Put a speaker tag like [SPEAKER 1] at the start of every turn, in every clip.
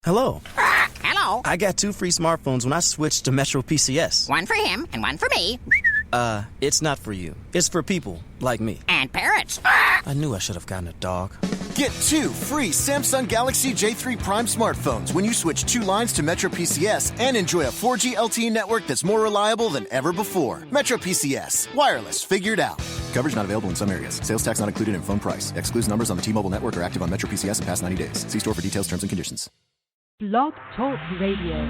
[SPEAKER 1] Hello.
[SPEAKER 2] Hello.
[SPEAKER 1] I got 2 free smartphones when I switched to Metro PCS.
[SPEAKER 2] One for him and one for me.
[SPEAKER 1] It's not for you. It's for people like me.
[SPEAKER 2] And parrots.
[SPEAKER 1] I knew I should have gotten a dog.
[SPEAKER 3] Get 2 free Samsung Galaxy J3 Prime smartphones when you switch 2 lines to Metro PCS and enjoy a 4G LTE network that's more reliable than ever before. Metro PCS. Wireless figured out. Coverage not available in some areas. Sales tax not included in phone price. Excludes numbers on the T-Mobile network or active on Metro PCS in past 90 days. See store for details, terms, and conditions.
[SPEAKER 4] Blog Talk Radio.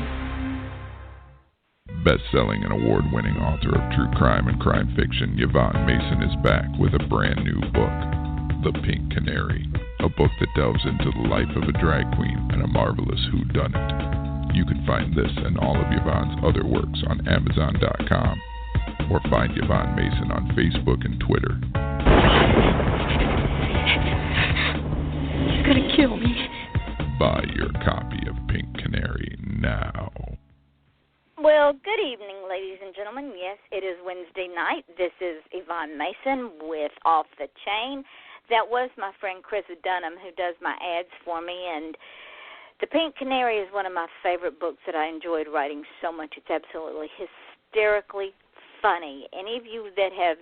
[SPEAKER 5] Best-selling and award-winning author of true crime and crime fiction, Yvonne Mason is back with a brand new book, The Pink Canary, a book that delves into the life of a drag queen and a marvelous whodunit. You can find this and all of Yvonne's other works on Amazon.com or find Yvonne Mason on Facebook and Twitter.
[SPEAKER 4] You're gonna kill me.
[SPEAKER 5] Buy your copy of Pink Canary now.
[SPEAKER 6] Well, good evening, ladies and gentlemen. Yes, it is Wednesday night. This is Yvonne Mason with Off the Chain. That was my friend Chris Dunham, who does my ads for me, and The Pink Canary is one of my favorite books that I enjoyed writing so much. It's absolutely hysterically funny. Any of you that have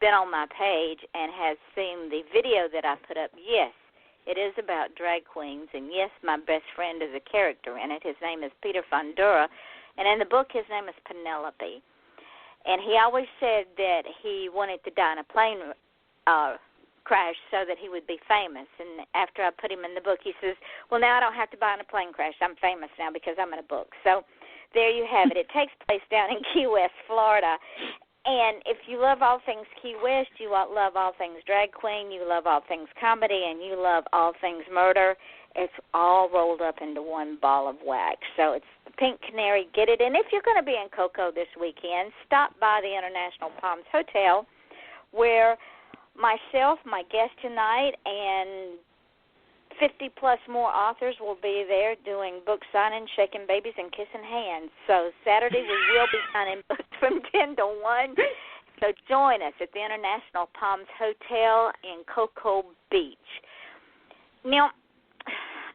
[SPEAKER 6] been on my page and has seen the video that I put up, yes, it is about drag queens, and yes, my best friend is a character in it. His name is Peter Fondura, and in the book his name is Penelope. And he always said that he wanted to die in a plane crash so that he would be famous. And after I put him in the book, he says, well, now I don't have to die in a plane crash. I'm famous now because I'm in a book. So there you have it. It takes place down in Key West, Florida. And if you love all things Key West, you love all things drag queen, you love all things comedy, and you love all things murder, it's all rolled up into one ball of wax. So it's The Pink Canary. Get it. And if you're going to be in Cocoa this weekend, stop by the International Palms Hotel, where myself, my guest tonight, and 50-plus more authors will be there doing book signing, shaking babies, and kissing hands. So Saturday we will be signing books from 10 to 1. So join us at the International Palms Hotel in Cocoa Beach. Now,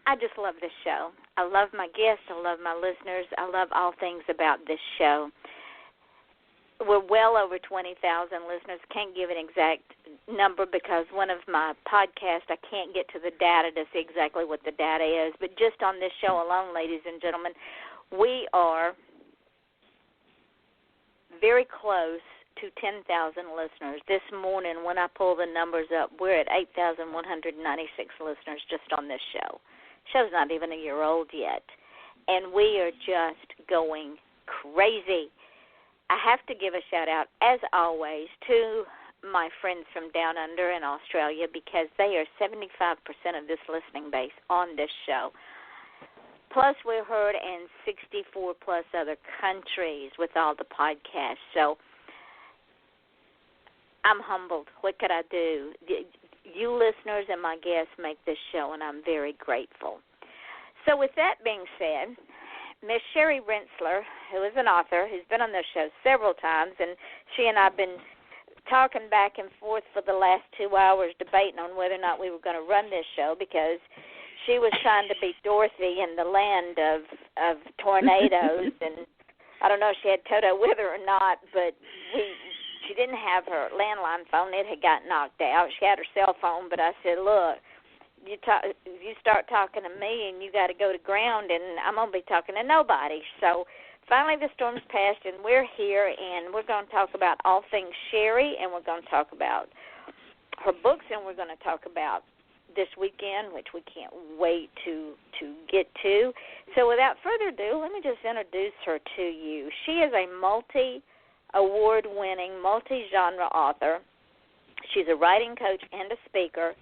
[SPEAKER 6] I just love this show. I love my guests. I love my listeners. I love all things about this show. We're well over 20,000 listeners. Can't give an exact number because one of my podcasts, I can't get to the data to see exactly what the data is. But just on this show alone, ladies and gentlemen, we are very close to 10,000 listeners. This morning, when I pull the numbers up, we're at 8,196 listeners just on this show. Show's not even a year old yet. And we are just going crazy. I have to give a shout-out, as always, to my friends from down under in Australia because they are 75% of this listening base on this show. Plus, we're heard in 64-plus other countries with all the podcasts. So I'm humbled. What could I do? You listeners and my guests make this show, and I'm very grateful. So with that being said, Miss Sherry Rentschler, who is an author, who's been on this show several times, and she and I have been talking back and forth for the last 2 hours debating on whether or not we were going to run this show because she was trying to be Dorothy in the land of tornadoes, and I don't know if she had Toto with her or not, but she didn't have her landline phone. It had got knocked out. She had her cell phone, but I said, look, you start talking to me and you got to go to ground, and I'm going to be talking to nobody. So finally the storm's passed, and we're here, and we're going to talk about all things Sherry, and we're going to talk about her books, and we're going to talk about this weekend, which we can't wait to get to. So without further ado, let me just introduce her to you. She is a multi-award-winning, multi-genre author. She's a writing coach and a speaker.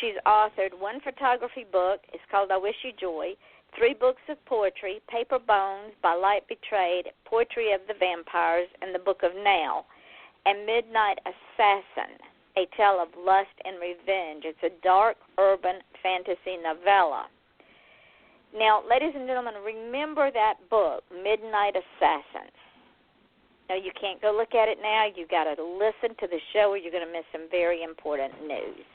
[SPEAKER 6] She's authored one photography book. It's called I Wish You Joy, 3 books of poetry, Paper Bones, By Light Betrayed, Poetry of the Vampires, and the Book of Now, and Midnight Assassin, A Tale of Lust and Revenge. It's a dark urban fantasy novella. Now, ladies and gentlemen, remember that book, Midnight Assassin. Now, you can't go look at it now. You've got to listen to the show or you're going to miss some very important news.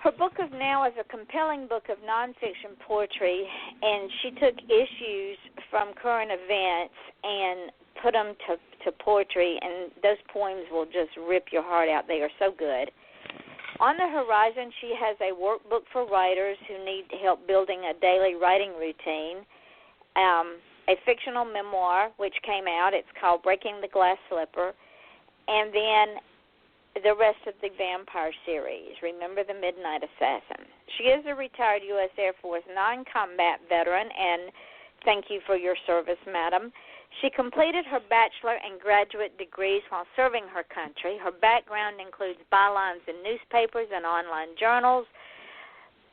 [SPEAKER 6] Her book of now is a compelling book of nonfiction poetry, and she took issues from current events and put them to poetry, and those poems will just rip your heart out. They are so good. On the horizon, she has a workbook for writers who need help building a daily writing routine, a fictional memoir, which came out. It's called Breaking the Glass Slipper, and then the rest of the vampire series, Remember the Midnight Assassin. She is a retired U.S. Air Force non-combat veteran, and thank you for your service, madam. She completed her bachelor and graduate degrees while serving her country. Her background includes bylines in newspapers and online journals,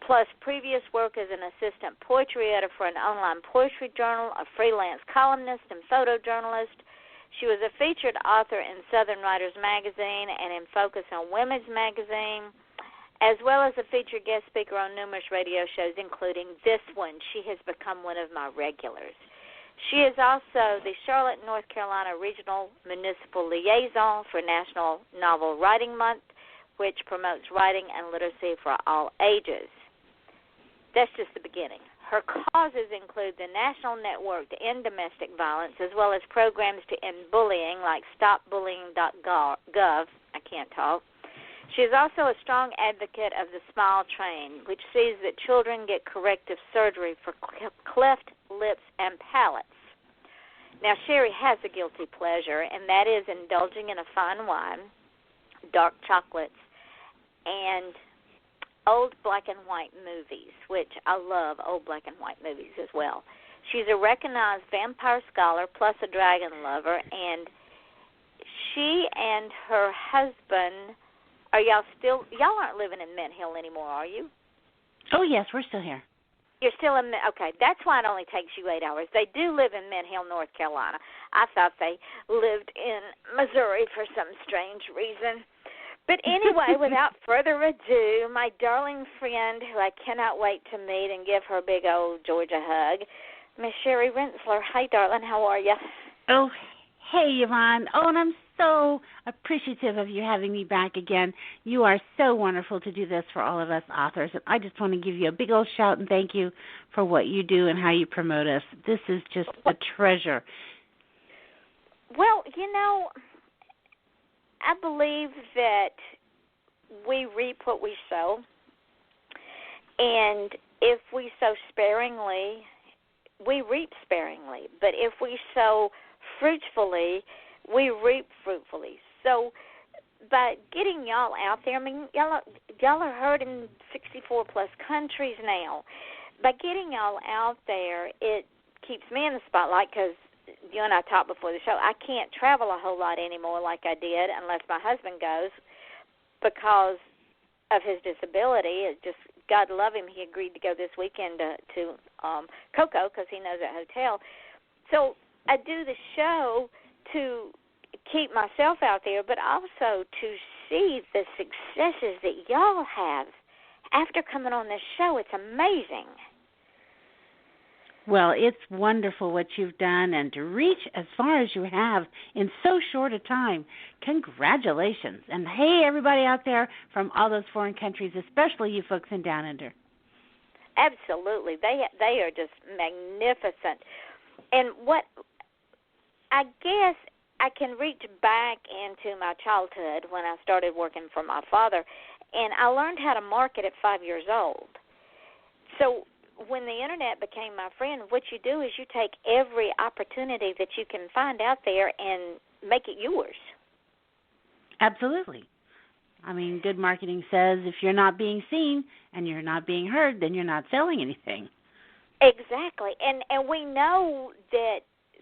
[SPEAKER 6] plus previous work as an assistant poetry editor for an online poetry journal, a freelance columnist, and photojournalist. She was a featured author in Southern Writers Magazine and in Focus on Women's Magazine, as well as a featured guest speaker on numerous radio shows, including this one. She has become one of my regulars. She is also the Charlotte, North Carolina Regional Municipal Liaison for National Novel Writing Month, which promotes writing and literacy for all ages. That's just the beginning. Her causes include the National Network to End Domestic Violence, as well as programs to end bullying like StopBullying.gov. I can't talk. She is also a strong advocate of the Smile Train, which sees that children get corrective surgery for cleft lips and palates. Now, Sherry has a guilty pleasure, and that is indulging in a fine wine, dark chocolates, and old black and white movies, which I love old black and white movies as well. She's a recognized vampire scholar plus a dragon lover, and she and her husband, y'all aren't living in Mint Hill anymore, are you?
[SPEAKER 7] Oh, yes, we're still here.
[SPEAKER 6] You're still in, okay, that's why it only takes you 8 hours. They do live in Mint Hill, North Carolina. I thought they lived in Missouri for some strange reason. But anyway, without further ado, my darling friend who I cannot wait to meet and give her a big old Georgia hug, Miss Sherry Rentschler. Hi, darling. How are you?
[SPEAKER 7] Oh, hey, Yvonne. Oh, and I'm so appreciative of you having me back again. You are so wonderful to do this for all of us authors. And I just want to give you a big old shout and thank you for what you do and how you promote us. This is just a treasure.
[SPEAKER 6] Well, you know, I believe that we reap what we sow, and if we sow sparingly, we reap sparingly. But if we sow fruitfully, we reap fruitfully. So by getting y'all out there, I mean, y'all are heard in 64-plus countries now. By getting y'all out there, it keeps me in the spotlight because you and I talked before the show. I can't travel a whole lot anymore like I did unless my husband goes because of his disability. It just, God love him, he agreed to go this weekend to Cocoa because he knows that hotel. So I do the show to keep myself out there, but also to see the successes that y'all have after coming on this show. It's amazing.
[SPEAKER 7] Well, it's wonderful what you've done, and to reach as far as you have in so short a time, congratulations. And hey, everybody out there from all those foreign countries, especially you folks in Down Under.
[SPEAKER 6] Absolutely. They are just magnificent. And what I guess I can reach back into my childhood when I started working for my father, and I learned how to market at 5 years old. So when the internet became my friend, what you do is you take every opportunity that you can find out there and make it yours.
[SPEAKER 7] Absolutely. I mean, good marketing says if you're not being seen and you're not being heard, then you're not selling anything.
[SPEAKER 6] Exactly. And we know that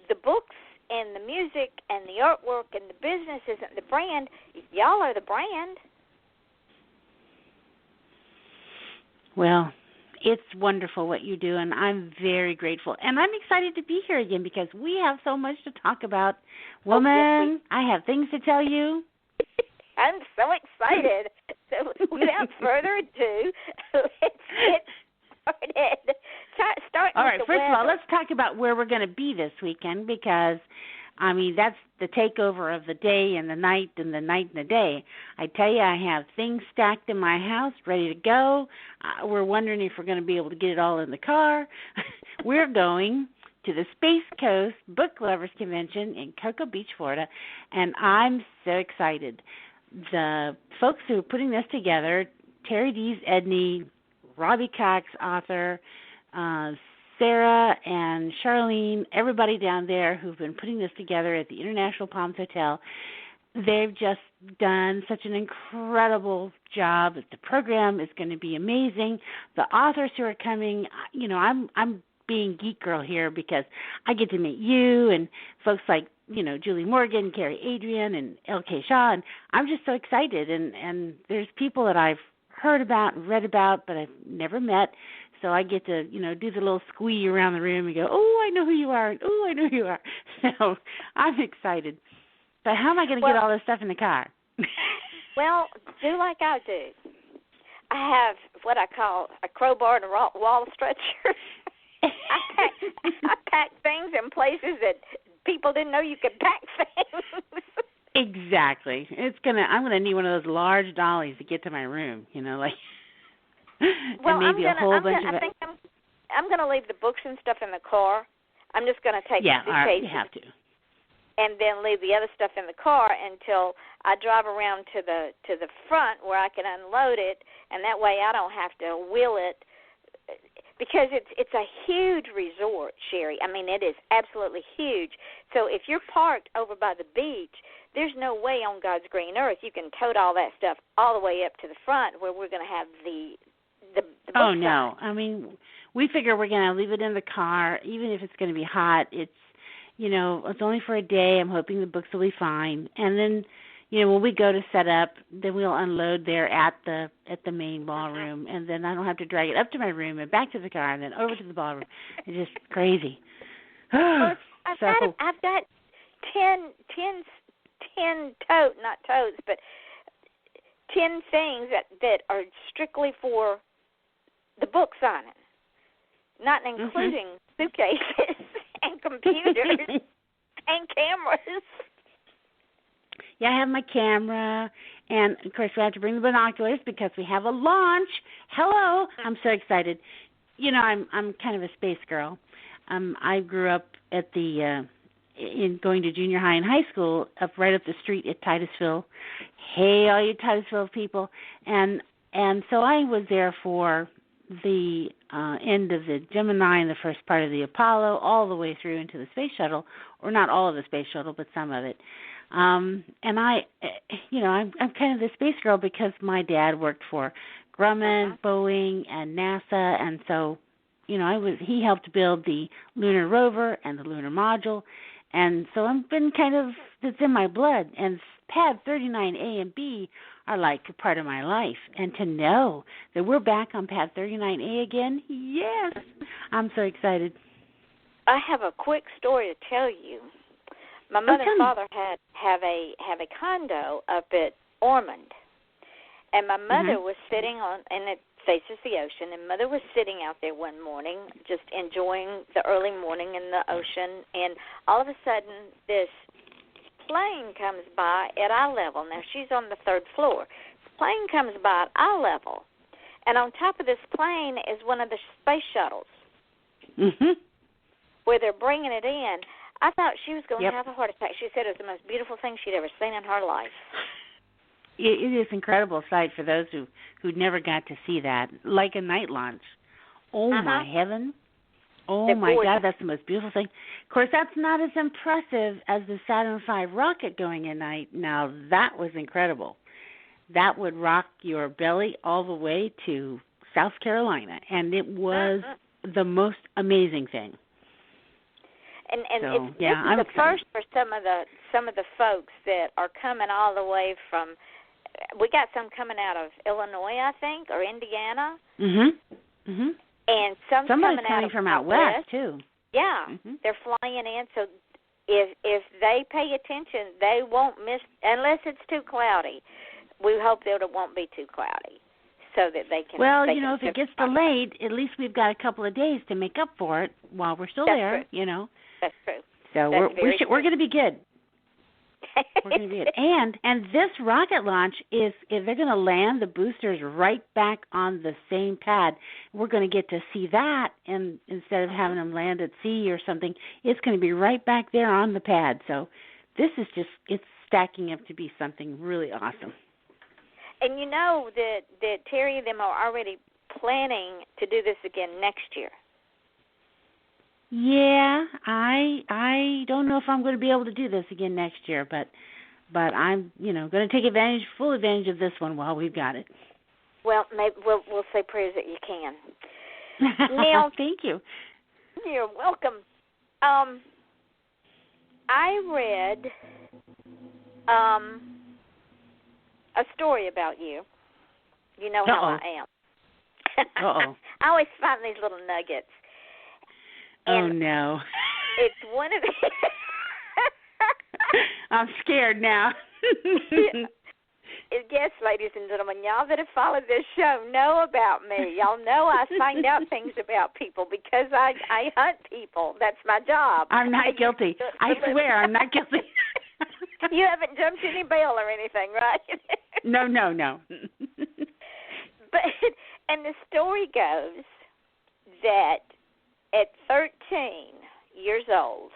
[SPEAKER 6] the books and the music and the artwork and the business isn't the brand. Y'all are the brand.
[SPEAKER 7] Well, it's wonderful what you do, and I'm very grateful. And I'm excited to be here again because we have so much to talk about. Woman, I have things to tell you.
[SPEAKER 6] I'm so excited. So without further ado, let's get started.
[SPEAKER 7] All right, first of all, let's talk about where we're going to be this weekend because I mean, that's the takeover of the day and the night and the night and the day. I tell you, I have things stacked in my house ready to go. We're wondering if we're going to be able to get it all in the car. We're going to the Space Coast Book Lovers Convention in Cocoa Beach, Florida, and I'm so excited. The folks who are putting this together, Terry Dees Edney, Robbie Cox, author, Sarah and Charlene, everybody down there who've been putting this together at the International Palms Hotel, they've just done such an incredible job. The program is going to be amazing. The authors who are coming, you know, I'm being geek girl here because I get to meet you and folks like, you know, Julie Morgan, Carrie Adrian, and L.K. Shaw, and I'm just so excited. And there's people that I've heard about and read about, but I've never met. So I get to, you know, do the little squee around the room and go, oh, I know who you are, and oh, I know who you are. So I'm excited. But how am I going to get all this stuff in the car?
[SPEAKER 6] Well, do like I do. I have what I call a crowbar and a wall stretcher. I pack things in places that people didn't know you could pack things.
[SPEAKER 7] Exactly. I'm gonna need one of those large dollies to get to my room. You know, like.
[SPEAKER 6] Well,
[SPEAKER 7] and maybe a whole bunch of it.
[SPEAKER 6] I think I'm going to leave the books and stuff in the car. I'm just going to take the suitcases.
[SPEAKER 7] You have to.
[SPEAKER 6] And then leave the other stuff in the car until I drive around to the front where I can unload it, and that way I don't have to wheel it, because it's a huge resort, Sherry. I mean, it is absolutely huge. So if you're parked over by the beach, there's no way on God's green earth you can tote all that stuff all the way up to the front where we're going to have the
[SPEAKER 7] oh, no. I mean, we figure we're going to leave it in the car, even if it's going to be hot. It's, you know, it's only for a day. I'm hoping the books will be fine. And then, you know, when we go to set up, then we'll unload there at the main ballroom, and then I don't have to drag it up to my room and back to the car and then over to the ballroom. It's just crazy.
[SPEAKER 6] Well, I've got 10 not totes, but 10 things that are strictly for the book signing, not including suitcases and computers and cameras.
[SPEAKER 7] Yeah, I have my camera, and, of course, we have to bring the binoculars because we have a launch. Hello. I'm so excited. You know, I'm kind of a space girl. I grew up at in going to junior high and high school right up the street at Titusville. Hey, all you Titusville people. And so I was there for the end of the Gemini and the first part of the Apollo, all the way through into the space shuttle, or not all of the space shuttle, but some of it. And I'm kind of the space girl because my dad worked for Grumman, Boeing, and NASA, and so, you know, he helped build the lunar rover and the lunar module, and so I've been it's in my blood, and Pad 39A and B are like a part of my life, and to know that we're back on Pad 39A again, yes, I'm so excited.
[SPEAKER 6] I have a quick story to tell you. My mother and father have a condo up at Ormond, and my mother was sitting and it faces the ocean, and Mother was sitting out there one morning just enjoying the early morning in the ocean, and all of a sudden this plane comes by at eye level. Now, she's on the third floor. The plane comes by at eye level, and on top of this plane is one of the space shuttles where they're bringing it in. I thought she was going to have a heart attack. She said it was the most beautiful thing she'd ever seen in her life.
[SPEAKER 7] It is an incredible sight for those who never got to see that, like a night launch. Oh, my heaven. Oh, they're my gorgeous. God, that's the most beautiful thing. Of course, that's not as impressive as the Saturn V rocket going at night. Now, that was incredible. That would rock your belly all the way to South Carolina, and it was the most amazing thing.
[SPEAKER 6] And this is the first for some of the folks that are coming all the way from. We got some coming out of Illinois, I think, or Indiana. And some coming
[SPEAKER 7] from out west too.
[SPEAKER 6] Yeah, they're flying in. So if they pay attention, they won't miss unless it's too cloudy. We hope that it won't be too cloudy, so that they can.
[SPEAKER 7] Well, if it gets delayed, at least we've got a couple of days to make up for it while we're still there.
[SPEAKER 6] True.
[SPEAKER 7] You know.
[SPEAKER 6] That's true.
[SPEAKER 7] So we're going to be good. We're going to be good. And this rocket launch is if they're going to land the boosters right back on the same pad. We're going to get to see that, and instead of having them land at sea or something, it's going to be right back there on the pad. So this is it's stacking up to be something really awesome.
[SPEAKER 6] And you know that Terry and them are already planning to do this again next year.
[SPEAKER 7] Yeah, I don't know if I'm going to be able to do this again next year, but I'm going to take full advantage of this one while we've got it.
[SPEAKER 6] Well, maybe we'll say prayers that you can. Now,
[SPEAKER 7] thank you.
[SPEAKER 6] You're welcome. I read a story about you. You know how I am.
[SPEAKER 7] Uh-oh.
[SPEAKER 6] I always find these little nuggets.
[SPEAKER 7] Oh, no.
[SPEAKER 6] It's one of the...
[SPEAKER 7] I'm scared now.
[SPEAKER 6] Yes, ladies and gentlemen, y'all that have followed this show know about me. Y'all know I find out things about people because I hunt people. That's my job.
[SPEAKER 7] I'm not guilty. I swear I'm not guilty.
[SPEAKER 6] You haven't jumped any bail or anything, right?
[SPEAKER 7] No.
[SPEAKER 6] And the story goes that at 13 years old,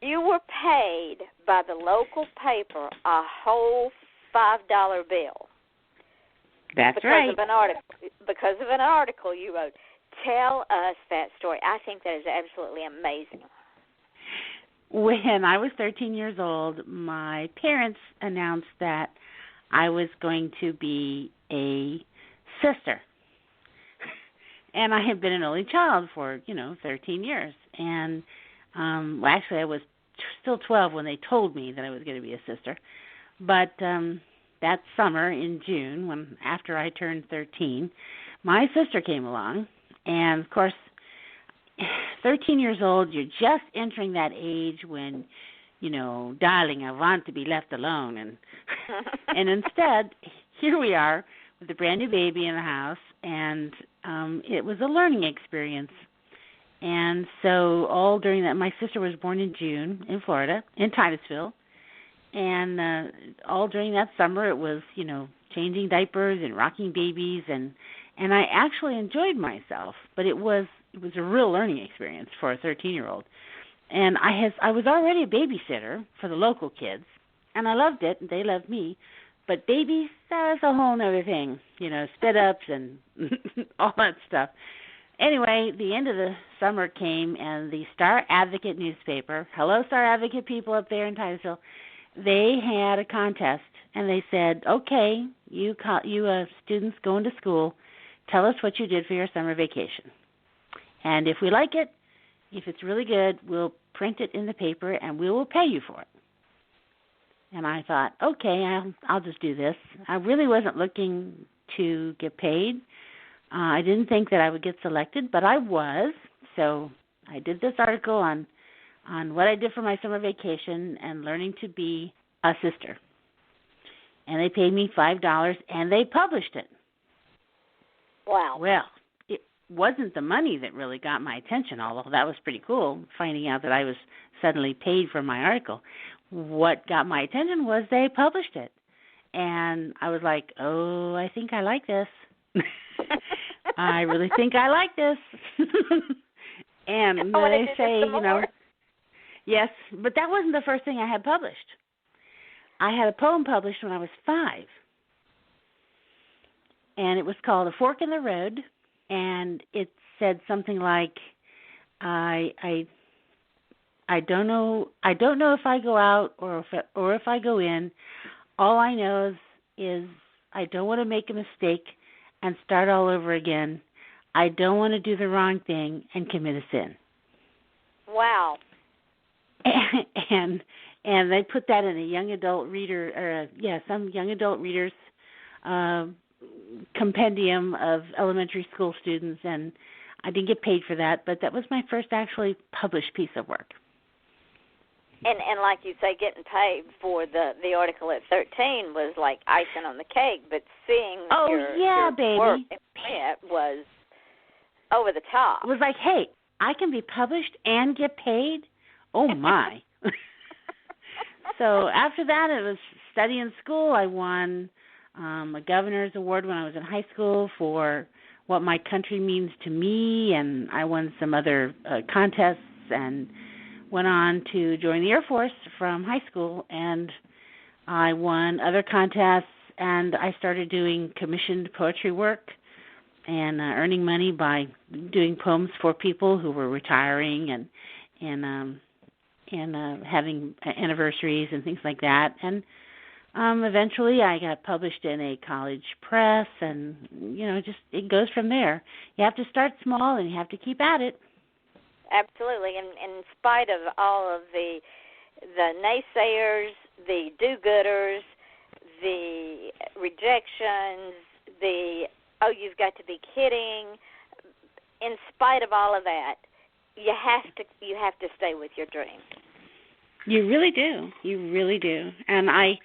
[SPEAKER 6] you were paid by the local paper a whole $5 bill.
[SPEAKER 7] That's right.
[SPEAKER 6] Because of an article you wrote. Tell us that story. I think that is absolutely amazing.
[SPEAKER 7] When I was 13 years old, my parents announced that I was going to be a sister. And I had been an only child for, 13 years. And actually I was still 12 when they told me that I was going to be a sister. But that summer in June, after I turned 13, my sister came along. And, of course, 13 years old, you're just entering that age when, darling, I want to be left alone. And instead, here we are with a brand new baby in the house, and it was a learning experience. And so all during that, my sister was born in June in Florida, in Titusville, and all during that summer it was, changing diapers and rocking babies, and I actually enjoyed myself, but it was a real learning experience for a 13-year-old. And I was already a babysitter for the local kids, and I loved it, and they loved me. But babies, that's a whole other thing, spit-ups and all that stuff. Anyway, the end of the summer came, and the Star Advocate newspaper, hello, Star Advocate people up there in Titusville, they had a contest, and they said, okay, you students going to school, tell us what you did for your summer vacation. And if we like it, if it's really good, we'll print it in the paper, and we will pay you for it. And I thought, okay, I'll just do this. I really wasn't looking to get paid. I didn't think that I would get selected, but I was. So I did this article on what I did for my summer vacation and learning to be a sister. And they paid me $5, and they published it.
[SPEAKER 6] Wow.
[SPEAKER 7] Well, it wasn't the money that really got my attention, although that was pretty cool, finding out that I was suddenly paid for my article. What got my attention was they published it. And I was like, oh, I think I like this. I really think I like this. And they say, yes, but that wasn't the first thing I had published. I had a poem published when I was 5. And it was called A Fork in the Road, and it said something like, I don't know if I go out or if I go in. All I know is I don't want to make a mistake and start all over again. I don't want to do the wrong thing and commit a sin.
[SPEAKER 6] Wow.
[SPEAKER 7] And they put that in a young adult reader, some young adult readers compendium of elementary school students, and I didn't get paid for that, but that was my first actually published piece of work.
[SPEAKER 6] And like you say, getting paid for the article at 13 was like icing on the cake, but seeing your
[SPEAKER 7] baby.
[SPEAKER 6] work was over the top.
[SPEAKER 7] It was like, hey, I can be published and get paid? Oh, my. So after that, it was study in school. I won a governor's award when I was in high school for what my country means to me, and I won some other contests and went on to join the Air Force from high school, and I won other contests, and I started doing commissioned poetry work and earning money by doing poems for people who were retiring and having anniversaries and things like that. And eventually I got published in a college press, and, just it goes from there. You have to start small, and you have to keep at it.
[SPEAKER 6] Absolutely. And in spite of all of the naysayers, the do-gooders, the rejections, you've got to be kidding, in spite of all of that, you have to stay with your dream.
[SPEAKER 7] You really do. You really do. And I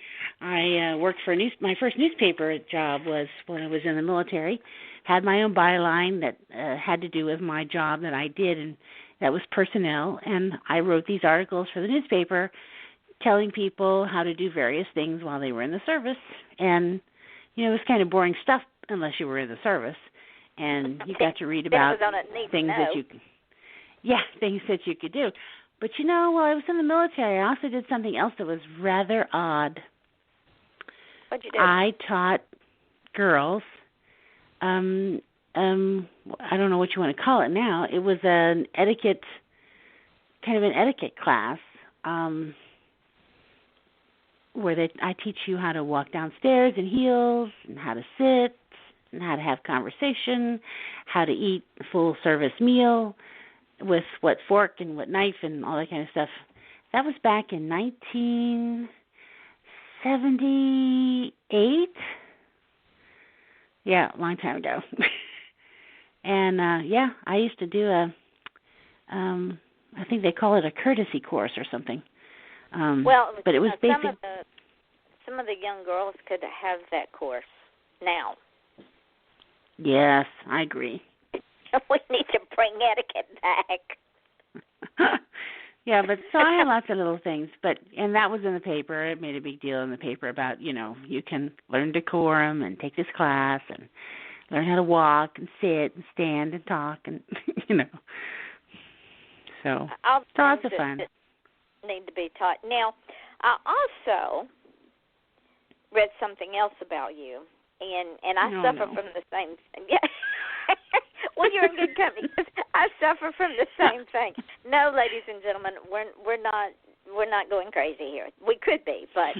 [SPEAKER 7] worked for my first newspaper job was when I was in the military. Had my own byline that had to do with my job that I did, and that was personnel. And I wrote these articles for the newspaper telling people how to do various things while they were in the service. And, it was kind of boring stuff unless you were in the service. And you got to read about things that you could do. But, while I was in the military, I also did something else that was rather odd.
[SPEAKER 6] What'd you do?
[SPEAKER 7] I taught girls, I don't know what you want to call it now. It was an etiquette class, where I teach you how to walk downstairs in heels, and how to sit, and how to have conversation, how to eat a full-service meal, with what fork and what knife and all that kind of stuff. That was back in 1978. Yeah, a long time ago. And, I used to do I think they call it a courtesy course or something. But it was basic.
[SPEAKER 6] Some of the young girls could have that course now.
[SPEAKER 7] Yes, I agree.
[SPEAKER 6] We need to bring etiquette back.
[SPEAKER 7] Yeah, but so I had lots of little things, and that was in the paper. It made a big deal in the paper about, you can learn decorum and take this class and learn how to walk and sit and stand and talk and, So, lots of fun.
[SPEAKER 6] Need to be taught. Now, I also read something else about you, and I suffer from the same thing. Yeah. Well, you're in good company because I suffer from the same thing. No, ladies and gentlemen, we're not going crazy here. We could be, but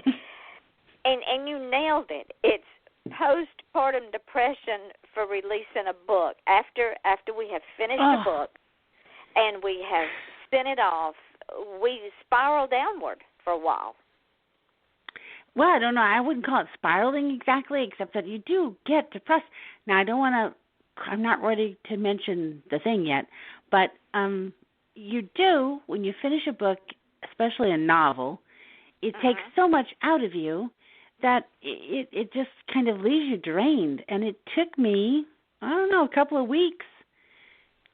[SPEAKER 6] and you nailed it. It's postpartum depression for releasing a book after we have finished a book and we have sent it off. We spiral downward for a while.
[SPEAKER 7] Well, I don't know. I wouldn't call it spiraling exactly, except that you do get depressed. Now, I'm not ready to mention the thing yet, but you do, when you finish a book, especially a novel, it takes so much out of you that it just kind of leaves you drained. And it took me, a couple of weeks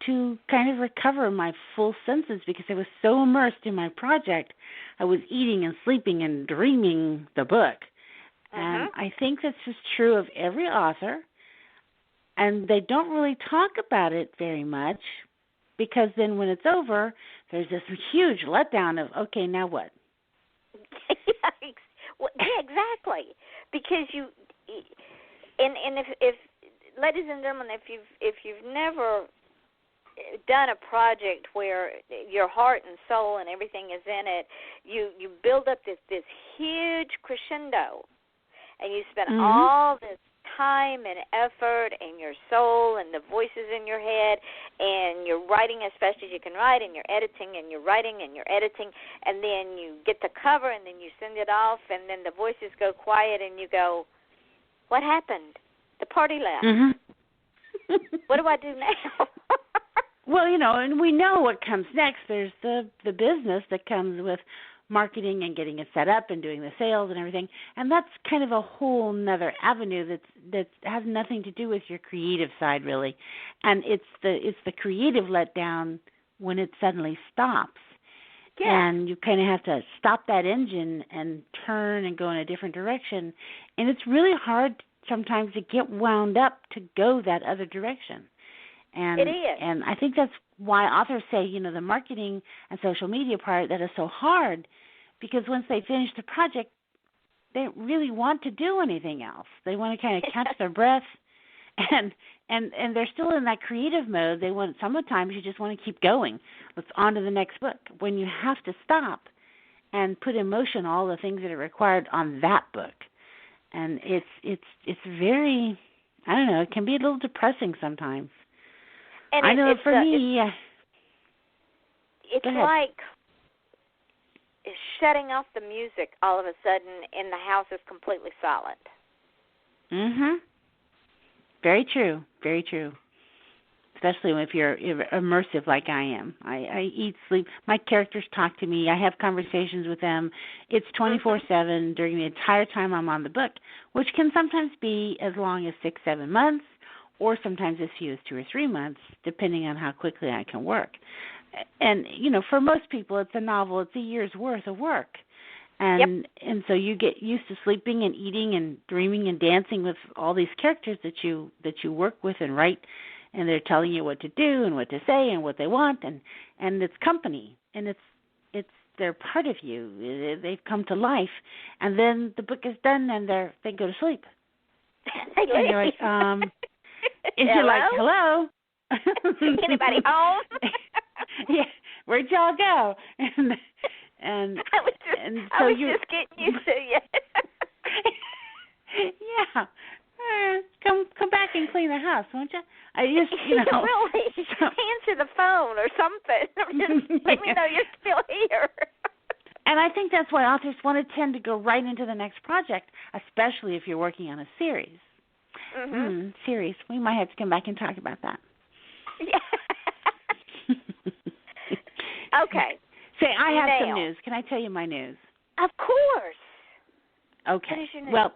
[SPEAKER 7] to kind of recover my full senses because I was so immersed in my project. I was eating and sleeping and dreaming the book. And I think this is true of every author. And they don't really talk about it very much because then when it's over, there's this huge letdown of, okay, now what?
[SPEAKER 6] Yeah, exactly. Because if ladies and gentlemen, if you've never done a project where your heart and soul and everything is in it, you build up this huge crescendo, and you spend all this time and effort and your soul and the voices in your head, and you're writing as fast as you can write, and you're editing and you're writing and you're editing, and then you get the cover and then you send it off, and then the voices go quiet and you go, what happened? The party left. What do I do now?
[SPEAKER 7] Well, and we know what comes next. There's the business that comes with marketing and getting it set up and doing the sales and everything, and that's kind of a whole nother avenue that has nothing to do with your creative side, really. And it's the creative letdown when it suddenly stops.
[SPEAKER 6] Yeah.
[SPEAKER 7] And you kind of have to stop that engine and turn and go in a different direction. And it's really hard sometimes to get wound up to go that other direction. And,
[SPEAKER 6] it is.
[SPEAKER 7] And I think that's why authors say, the marketing and social media part, that is so hard, because once they finish the project, they don't really want to do anything else. They want to kind of catch their breath, and they're still in that creative mode. Sometimes you just want to keep going. Let's on to the next book. When you have to stop and put in motion all the things that are required on that book, and it's very, I don't know, it can be a little depressing sometimes.
[SPEAKER 6] And
[SPEAKER 7] I know for me,
[SPEAKER 6] it's like shutting off the music all of a sudden and the house is completely silent.
[SPEAKER 7] Mhm. Very true. Very true. Especially if you're immersive like I am. I eat, sleep. My characters talk to me. I have conversations with them. It's 24/7 during the entire time I'm on the book, which can sometimes be as long as 6-7 months, or sometimes as few as 2 or 3 months, depending on how quickly I can work. And, for most people, it's a novel. It's a year's worth of work. And so you get used to sleeping and eating and dreaming and dancing with all these characters that you work with and write, and they're telling you what to do and what to say and what they want, and it's company, and they're part of you. They've come to life, and then the book is done and they go to sleep. And you're like, and you're like, hello?
[SPEAKER 6] Anybody home?
[SPEAKER 7] Yeah, where'd y'all go? And
[SPEAKER 6] I was just getting used to you.
[SPEAKER 7] Yeah. Come back and clean the house, won't you? I just,
[SPEAKER 6] Really, answer the phone or something. Just let me know you're still here.
[SPEAKER 7] And I think that's why authors want to tend to go right into the next project, especially if you're working on a series.
[SPEAKER 6] Mm-hmm.
[SPEAKER 7] Series. We might have to come back and talk about that.
[SPEAKER 6] Yeah. Okay.
[SPEAKER 7] Say, I have some news. Can I tell you my news?
[SPEAKER 6] Of course.
[SPEAKER 7] Okay.
[SPEAKER 6] What is your news?
[SPEAKER 7] Well,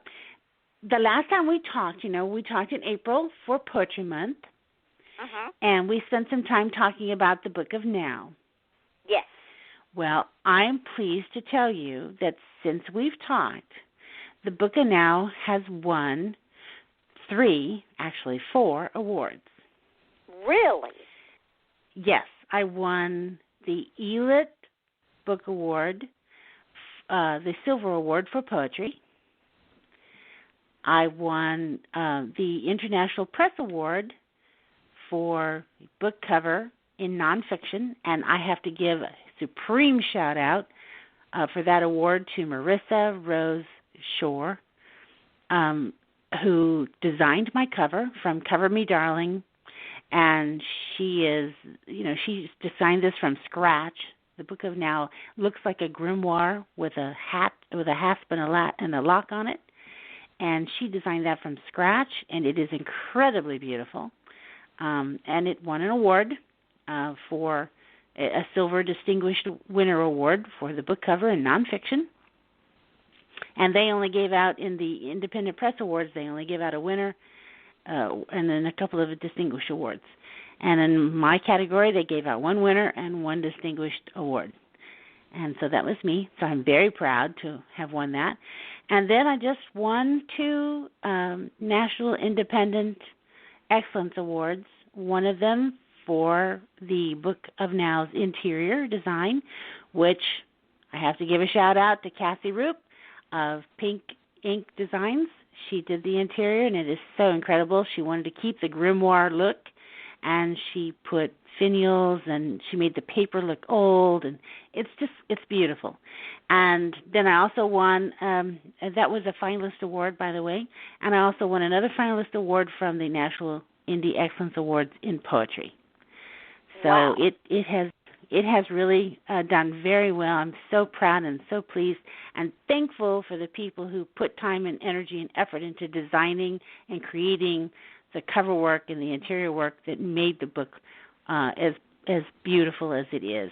[SPEAKER 7] the last time we talked, we talked in April for Poetry Month, and we spent some time talking about the Book of Now.
[SPEAKER 6] Yes.
[SPEAKER 7] Well, I'm pleased to tell you that since we've talked, the Book of Now has won 4 awards.
[SPEAKER 6] Really?
[SPEAKER 7] Yes, I won the Elite Book Award, the Silver Award for Poetry. I won the International Press Award for book cover in nonfiction, and I have to give a supreme shout-out for that award to Marissa Rose Shore, who designed my cover from Cover Me Darling, and she's designed this from scratch. The Book of Now looks like a grimoire with a hasp and a lock on it. And she designed that from scratch, and it is incredibly beautiful. And it won an award for a Silver Distinguished Winner Award for the book cover in nonfiction. And they only gave out, in the Independent Press Awards, they only gave out a winner and then a couple of distinguished awards. And in my category, they gave out one winner and one distinguished award. And so that was me. So I'm very proud to have won that. And then I just won 2 National Independent Excellence Awards, one of them for the Book of Now's interior design, which I have to give a shout-out to Cassie Roop of Pink Ink Designs. She did the interior, and it is so incredible. She wanted to keep the grimoire look, and she put finials, and she made the paper look old, and it's beautiful. And then I also won, that was a finalist award, by the way, and I also won another finalist award from the National Indie Excellence Awards in Poetry. So
[SPEAKER 6] wow.
[SPEAKER 7] It has really done very well. I'm so proud and so pleased and thankful for the people who put time and energy and effort into designing and creating the cover work and the interior work that made the book as beautiful as it is.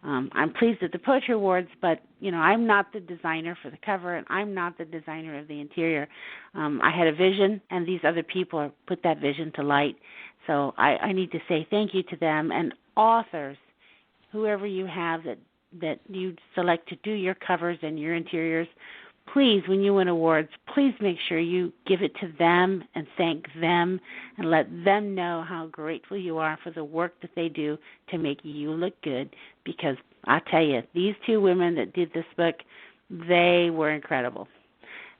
[SPEAKER 7] I'm pleased at the Poetry Awards, but, I'm not the designer for the cover, and I'm not the designer of the interior. I had a vision, and these other people put that vision to light. So I need to say thank you to them. And authors, whoever you have that you select to do your covers and your interiors, please, when you win awards, please make sure you give it to them and thank them and let them know how grateful you are for the work that they do to make you look good. Because I tell you, these two women that did this book, they were incredible.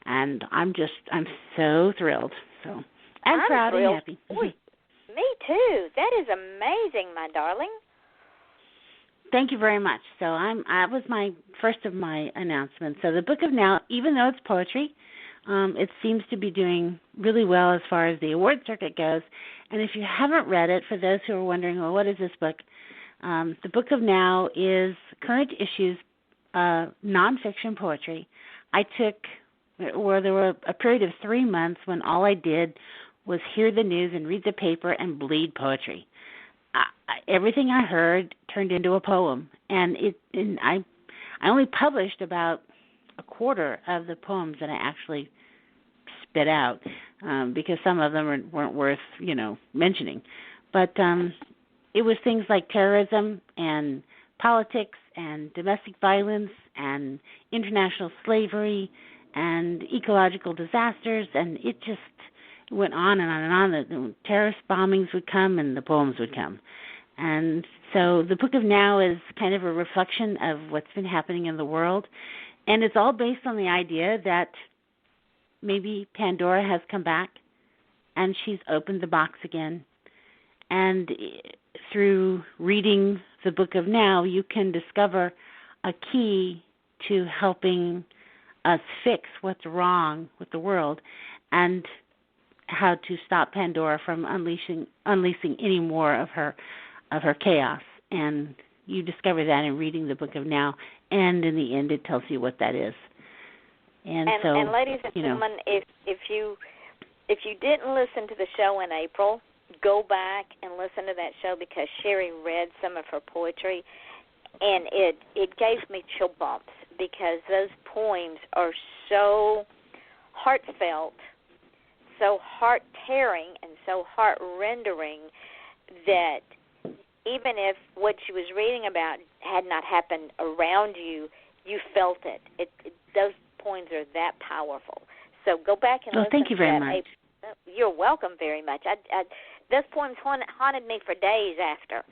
[SPEAKER 7] And I'm so thrilled. So I'm proud
[SPEAKER 6] thrilled.
[SPEAKER 7] and happy.
[SPEAKER 6] Me too. That is amazing, my darling.
[SPEAKER 7] Thank you very much. So that was my first of my announcements. So the Book of Now, even though it's poetry, it seems to be doing really well as far as the award circuit goes. And if you haven't read it, for those who are wondering, well, what is this book? The Book of Now is current issues nonfiction poetry. There were a period of 3 months when all I did was hear the news and read the paper and bleed poetry. Everything I heard turned into a poem, and I only published about a quarter of the poems that I actually spit out because some of them weren't worth mentioning. But it was things like terrorism and politics and domestic violence and international slavery and ecological disasters, and it just went on and on and on. The terrorist bombings would come and the poems would come. And so the Book of Now is kind of a reflection of what's been happening in the world. And it's all based on the idea that maybe Pandora has come back and she's opened the box again. And through reading the Book of Now, you can discover a key to helping us fix what's wrong with the world and how to stop Pandora from unleashing any more of her chaos. And you discover that in reading the Book of Now, and in the end it tells you what that is. And
[SPEAKER 6] ladies and gentlemen, if you didn't listen to the show in April, go back and listen to that show, because Sherry read some of her poetry, and it gave me chill bumps, because those poems are so heartfelt, so heart-tearing, and so heart-rendering that even if what she was reading about had not happened around you, you felt it. Those poems are that powerful. So go back and listen.
[SPEAKER 7] Thank you very much.
[SPEAKER 6] You're welcome very much. Those poems haunted me for days after.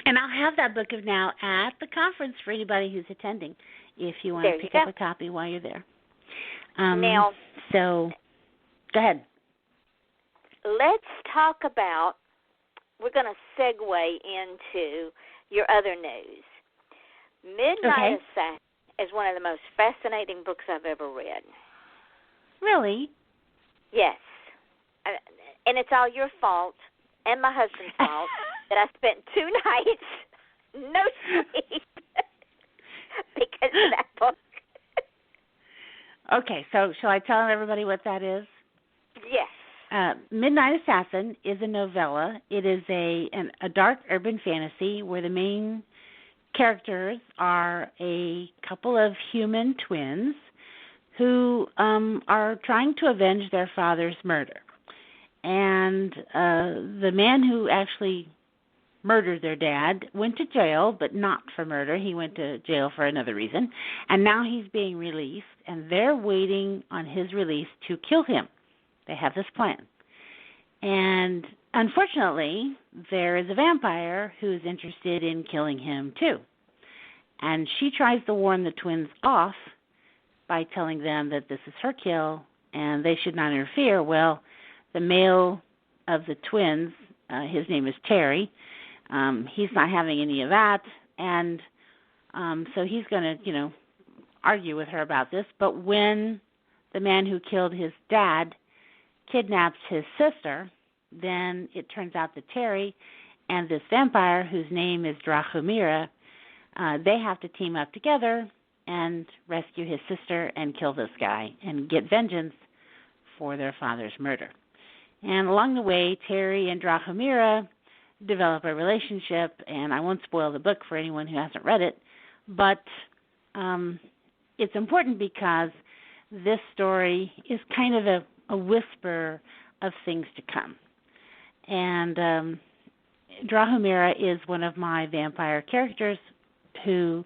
[SPEAKER 7] And I'll have that Book of Now at the conference for anybody who's attending, if you want to pick up a copy while you're there.
[SPEAKER 6] Now,
[SPEAKER 7] so go ahead.
[SPEAKER 6] Let's talk about, we're going to segue into your other news. Midnight Assassin is one of the most fascinating books I've ever read.
[SPEAKER 7] Really?
[SPEAKER 6] Yes. And it's all your fault and my husband's fault that I spent 2 nights no sleep because of that book.
[SPEAKER 7] Okay, so shall I tell everybody what that is?
[SPEAKER 6] Yes.
[SPEAKER 7] Midnight Assassin is a novella. It is a dark urban fantasy where the main characters are a couple of human twins who are trying to avenge their father's murder. And the man who actually murdered their dad went to jail, but not for murder. He went to jail for another reason. And now he's being released, and they're waiting on his release to kill him. They have this plan. And unfortunately, there is a vampire who's interested in killing him too. And she tries to warn the twins off by telling them that this is her kill and they should not interfere. Well, the male of the twins, his name is Terry, he's not having any of that, and so he's going to, argue with her about this. But when the man who killed his dad kidnaps his sister, then it turns out that Terry and this vampire, whose name is Drahomira, they have to team up together and rescue his sister and kill this guy and get vengeance for their father's murder. And along the way, Terry and Drahomira develop a relationship, and I won't spoil the book for anyone who hasn't read it, but it's important because this story is kind of a whisper of things to come. And Drahomira is one of my vampire characters who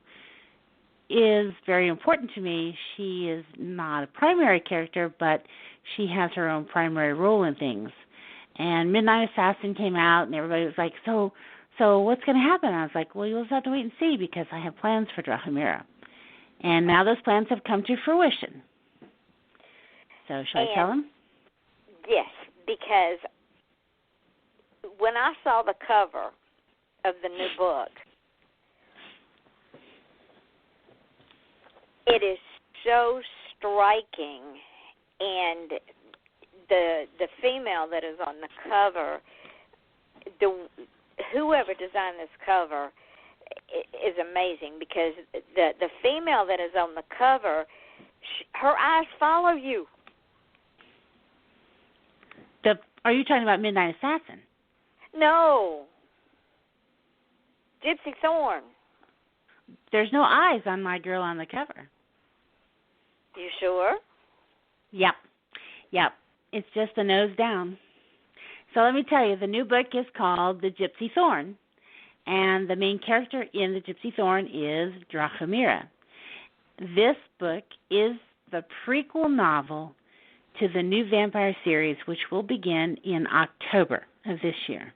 [SPEAKER 7] is very important to me. She is not a primary character, but she has her own primary role in things. And Midnight Assassin came out, and everybody was like, so what's going to happen? I was like, well, you'll just have to wait and see, because I have plans for Drahomira. And now those plans have come to fruition. So shall I tell them?
[SPEAKER 6] Yes, because when I saw the cover of the new book, it is so striking, and the female that is on the cover, whoever designed this cover is amazing, because the female that is on the cover, her eyes follow you.
[SPEAKER 7] Are you talking about Midnight Assassin?
[SPEAKER 6] No. Gypsy Thorn.
[SPEAKER 7] There's no eyes on my girl on the cover.
[SPEAKER 6] You sure?
[SPEAKER 7] Yep. It's just a nose down. So let me tell you, the new book is called The Gypsy Thorn, and the main character in The Gypsy Thorn is Drahomira. This book is the prequel novel to the new vampire series, which will begin in October of this year.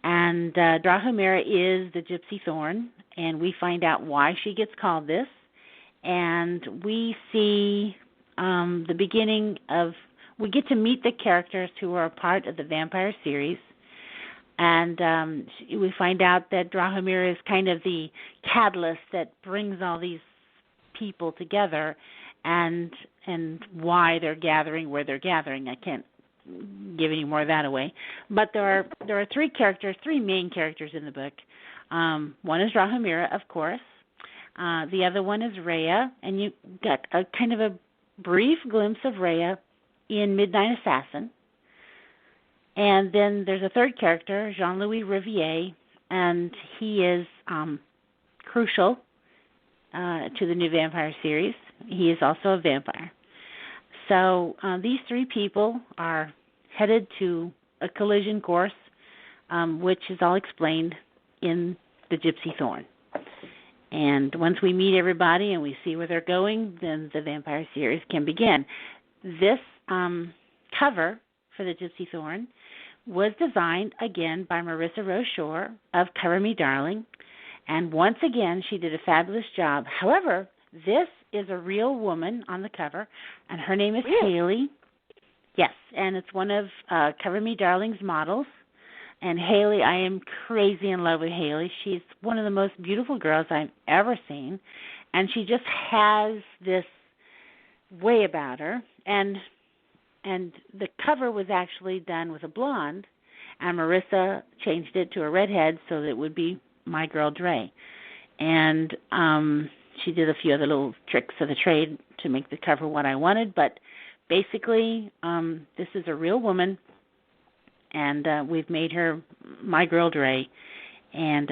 [SPEAKER 7] And Drahomira is the Gypsy Thorn, and we find out why she gets called this, and we see the beginning of, we get to meet the characters who are a part of the vampire series, and we find out that Drahomira is kind of the catalyst that brings all these people together, and why they're gathering where they're gathering. I can't give any more of that away. But there are three main characters in the book. One is Drahomira, of course. The other one is Rhea, and you got a kind of a brief glimpse of Rhea in Midnight Assassin. And then there's a third character, Jean-Louis Riviere, and he is crucial to the new vampire series. He is also a vampire. So these three people are headed to a collision course, which is all explained in The Gypsy Thorn. And once we meet everybody and we see where they're going, then the vampire series can begin. This cover for The Gypsy Thorn was designed, again, by Marissa Rochore of Cover Me Darling. And once again, she did a fabulous job. However, this is a real woman on the cover, and her name is Haley. Yes, and it's one of Cover Me Darling's models. And Haley, I am crazy in love with Haley. She's one of the most beautiful girls I've ever seen, and she just has this way about her. And the cover was actually done with a blonde, and Marissa changed it to a redhead so that it would be my girl Dre. And she did a few other little tricks of the trade to make the cover what I wanted, but basically this is a real woman, and we've made her my girl Dre, and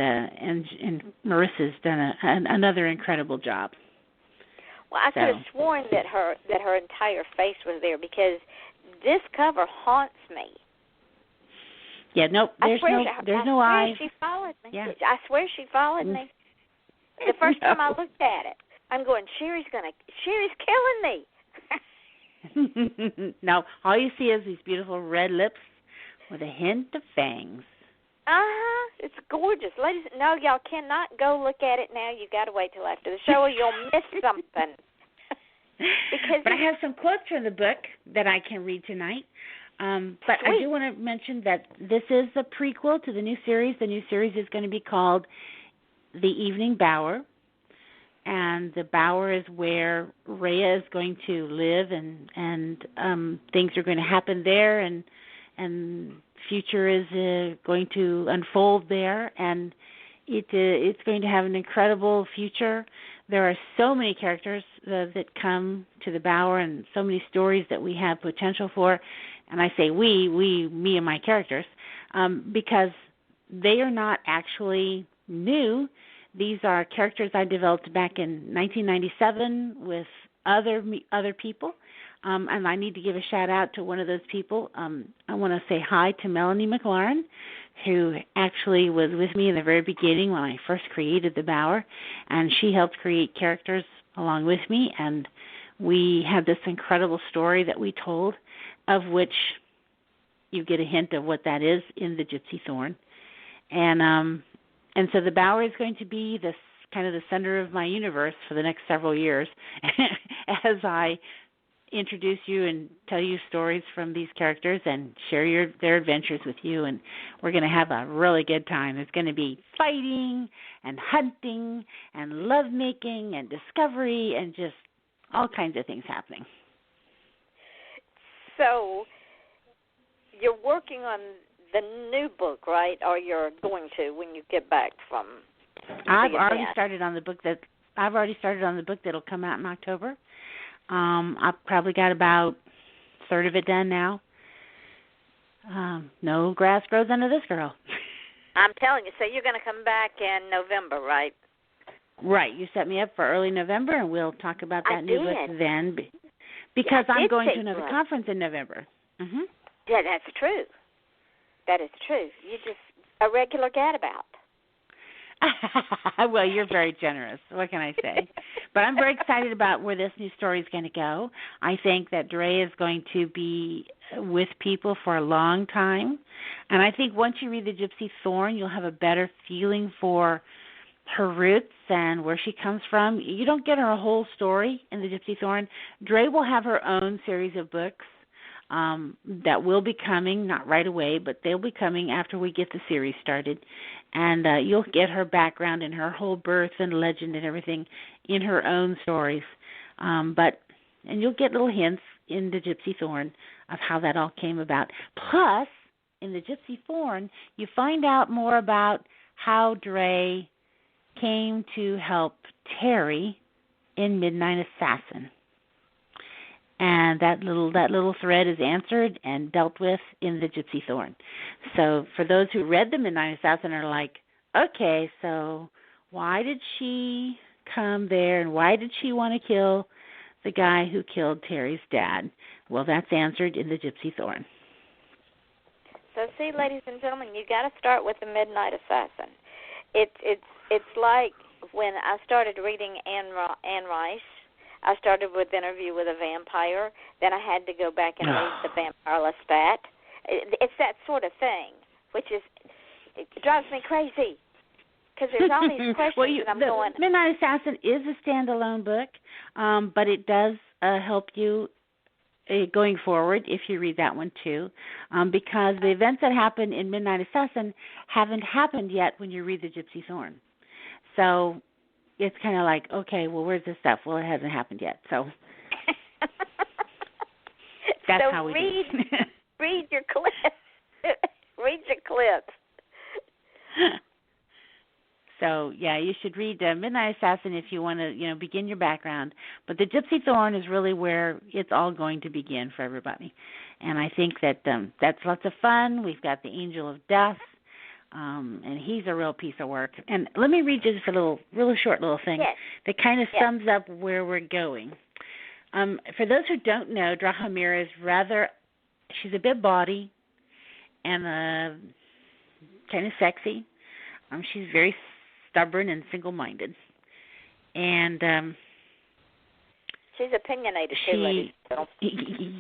[SPEAKER 7] Marissa's done another incredible job.
[SPEAKER 6] Well, I could have sworn that her entire face was there, because this cover haunts me.
[SPEAKER 7] Yeah, nope. There's no eyes.
[SPEAKER 6] I swear she followed me.
[SPEAKER 7] Yeah.
[SPEAKER 6] I swear she followed me. The first time I looked at it, I'm going, Sherry's killing
[SPEAKER 7] me. No, all you see is these beautiful red lips with a hint of fangs.
[SPEAKER 6] It's gorgeous. Ladies, no, y'all cannot go look at it now. You've got to wait till after the show, or you'll miss something.
[SPEAKER 7] But I have some quotes from the book that I can read tonight. But I do want to mention that this is the prequel to the new series. The new series is going to be called The Evening Bower. And the Bower is where Rhea is going to live, and things are going to happen there, and future is going to unfold there, and it's going to have an incredible future. There are so many characters that come to the Bower, and so many stories that we have potential for. And I say me and my characters, because they are not actually new. These are characters I developed back in 1997 with other people. And I need to give a shout-out to one of those people. I want to say hi to Melanie McLaren, who actually was with me in the very beginning when I first created the Bower, and she helped create characters along with me, and we had this incredible story that we told, of which you get a hint of what that is in the Gypsy Thorn. And so the Bower is going to be this kind of the center of my universe for the next several years as I introduce you and tell you stories from these characters and share their adventures with you, and we're going to have a really good time. There's going to be fighting and hunting and lovemaking and discovery and just all kinds of things happening.
[SPEAKER 6] So you're working on the new book, right? Or you're going to when you get back from
[SPEAKER 7] I've already started on the book that'll come out in October. I've probably got about a third of it done now. No grass grows under this girl.
[SPEAKER 6] I'm telling you. So you're going to come back in November, right?
[SPEAKER 7] Right. You set me up for early November, and we'll talk about that new book then. Because
[SPEAKER 6] Yeah,
[SPEAKER 7] I'm going to another conference in November. Mm-hmm.
[SPEAKER 6] Yeah, that's true. That is true. You're just a regular gadabout.
[SPEAKER 7] Well, you're very generous. What can I say? But I'm very excited about where this new story is going to go. I think that Dre is going to be with people for a long time. And I think once you read The Gypsy Thorn, you'll have a better feeling for her roots and where she comes from. You don't get her whole story in The Gypsy Thorn. Dre will have her own series of books that will be coming, not right away, but they'll be coming after we get the series started. And you'll get her background and her whole birth and legend and everything in her own stories. And you'll get little hints in The Gypsy Thorn of how that all came about. Plus, in The Gypsy Thorn, you find out more about how Dre came to help Terry in Midnight Assassin. And that little thread is answered and dealt with in The Gypsy Thorn. So for those who read The Midnight Assassin are like, okay, so why did she come there and why did she want to kill the guy who killed Terry's dad? Well, that's answered in The Gypsy Thorn.
[SPEAKER 6] So see, ladies and gentlemen, you got to start with The Midnight Assassin. It's like when I started reading Anne Rice. I started with Interview with a Vampire. Then I had to go back and read The Vampire Lestat. It's that sort of thing, it drives me crazy because there's all these questions and I'm going.
[SPEAKER 7] Midnight Assassin is a standalone book, but it does help you going forward if you read that one too, because the events that happen in Midnight Assassin haven't happened yet when you read The Gypsy Thorn. So it's kind of like, okay, well, where's this stuff? Well, it hasn't happened yet. So that's how we do.
[SPEAKER 6] Read your clips. Read your clips.
[SPEAKER 7] So, yeah, you should read Midnight Assassin if you want to, begin your background. But The Gypsy Thorn is really where it's all going to begin for everybody. And I think that that's lots of fun. We've got the Angel of Death. And he's a real piece of work. And let me read you just a really short little thing that kind of sums up where we're going. For those who don't know, Drahomir is she's a bit bawdy and kind of sexy. She's very stubborn and single-minded. And
[SPEAKER 6] she's opinionated too, ladies.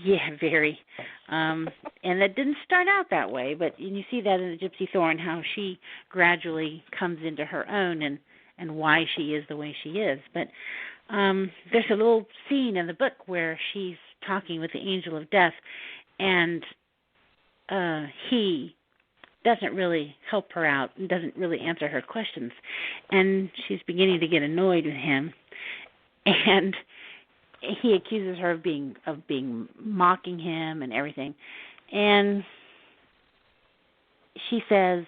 [SPEAKER 7] Yeah, very. And that didn't start out that way, but you see that in The Gypsy Thorn, how she gradually comes into her own and why she is the way she is. But there's a little scene in the book where she's talking with the Angel of Death, and he doesn't really help her out and doesn't really answer her questions. And she's beginning to get annoyed with him. And he accuses her of being mocking him and everything. And she says,